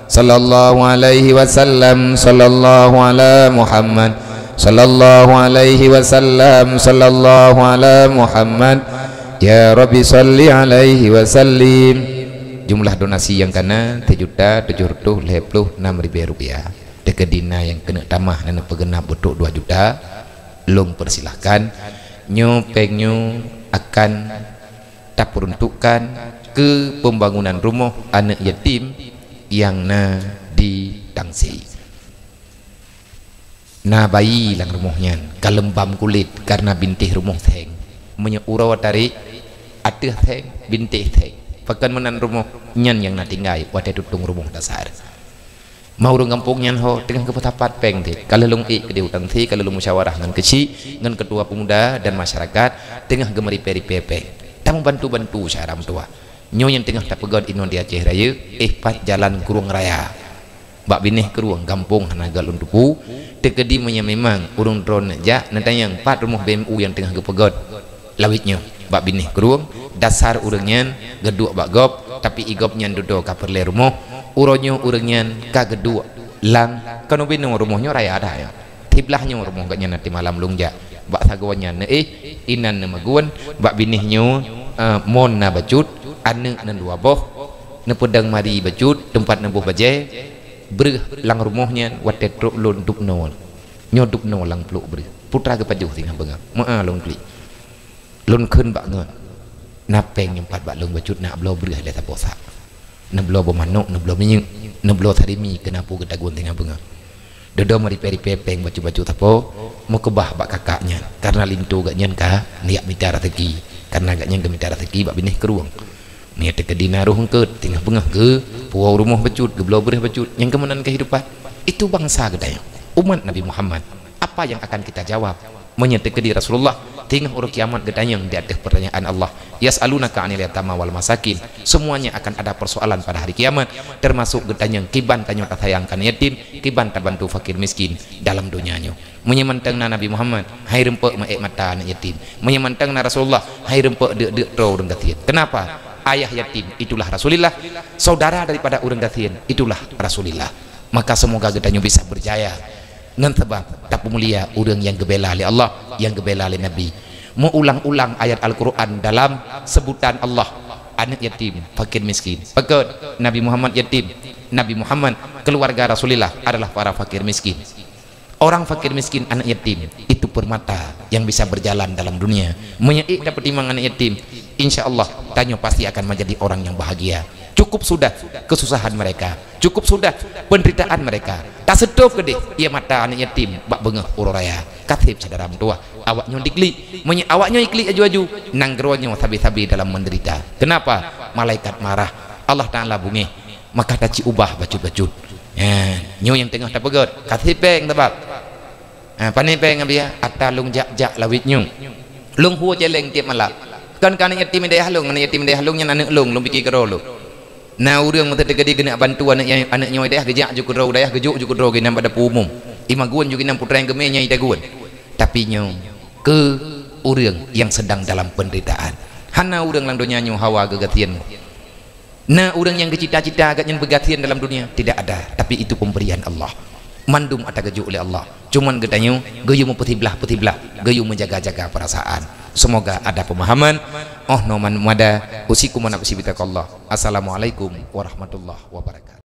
sallallahu alaihi wasallam sallallahu ala Muhammad sallallahu alaihi wasallam sallallahu ala Muhammad Ya Rabbi salli alaihi wasallim. Jumlah donasi yang kena 7.756.000 rupiah. Dekedina yang kena tamah dan pegenap betul 2 juta. Long persilahkan nyopengnya akan tak peruntukkan ke pembangunan rumah anak yatim yang na di Tangsi. Na bayi lang rumahnya kalembam kulit karena bintih rumah theng menyeurau tarik atih theng bintih theng pakan menan rumah nyan yang na tinggai wate tutung rumah dasar mau urang kampung nyan ho dengan kepetapat peng te kalau lung ke di utang thi kalau lung musyawarah ngan kecil ngan ketua pemuda dan masyarakat tengah gemeri peri pepe tamu bantu syaram tua nyo yang tengah tak pegon inon di Aceh Raya pat jalan Kurung Raya bak binih keruang kampung hanagal untupu tekedi memang urung drone ja natayang 4 rumah BMU yang tengah gepegot lawitnya bak binih keruang dasar urangnya geduk bak gop tapi igopnya duduk ka perle rumah uronyo urangnya ka geduk lang kanu binu rumahnya raya ada ya tiblahnya rumah gaknya nanti malam lungja bak sagawanya inan na maguan bak binihnya mon na bacut ane na dua boh na pedang mari bacut tempat na boh baje ber lang rumahnya wate truk lon dupno nyodupno lang pluk ber putra ke pajuh tinggal bengang ma lon kli lon keun bak ngon napeng yang 4 bak lon bacut nak blo ber le taposa na blo bomanok na blo minyu na blo tarimi kenapu gedagun tinggal bengang dodo mari peri pepeng baju-baju tapo mau kebah bak kakaknya karena lintu gaknya ka niat mitara teki karena gaknya gemitara teki bak binih keruang niat ke dinaruh ke tinggal bengah ke puau rumah becut ke belau berih becut yang kemenan kehidupan itu bangsa gedaya umat Nabi Muhammad apa yang akan kita jawab menyetek di Rasulullah tinggal urut kiamat gedaya yang di atas pertanyaan Allah yas'alunaka 'anil yatama wal masakin semuanya akan ada persoalan pada hari kiamat termasuk gedaya yang kiban tanyo sayangkan yatim kiban bantu fakir miskin dalam dunianya menyemantangna Nabi Muhammad hai rempek maek mata anak yatim menyemantangna Rasulullah hai rempek de tro denggatieun kenapa ayah yatim itulah Rasulullah saudara daripada urang gatieun itulah Rasulullah maka semoga gedanya bisa berjaya ngan sebab tak mulia urang yang gebela oleh Allah yang gebela oleh Nabi mau ulang-ulang ayat Al-Quran dalam sebutan Allah anak yatim fakir miskin pekot Nabi Muhammad yatim Nabi Muhammad keluarga Rasulullah adalah para fakir miskin orang fakir miskin anak yatim itu permata yang bisa berjalan dalam dunia menyeik dapat timang anak yatim insya Allah tanya pasti akan menjadi orang yang bahagia cukup sudah kesusahan mereka cukup sudah penderitaan mereka tak sedop gede ia mata anak yatim bak bengah uroraya katib sadaram tua awaknya dikli awaknya ikli aju-aju nanggeronya tabi-tabi dalam menderita kenapa malaikat marah Allah Ta'ala bungi maka taci ubah bacut-bacut nyo yang tengah tak pegot katib peng tebak panai peng abia atalung jak-jak lawit nyung lung huwa jeleng tiap malam kan anak yatim dia halung anak yatim dia halungnya anak lung pikir kero lu nah urang mata tegadi kena bantu anaknya dia gejak ju kero dayah gejuk ju kero gina pada umum imaguan ju gina putra yang gemenya ida guan tapi nyo ke urang yang sedang dalam penderitaan hana urang lang dunia nyo hawa gegatian nah urang yang kecita-cita agaknya begatian dalam dunia tidak ada tapi itu pemberian Allah mandum atau gejuk oleh Allah cuman gedanyo geyu petiblah geyu menjaga-jaga perasaan semoga ada pemahaman noman mada usikum wa nafsi bitaqallah. Assalamualaikum warahmatullahi wabarakatuh.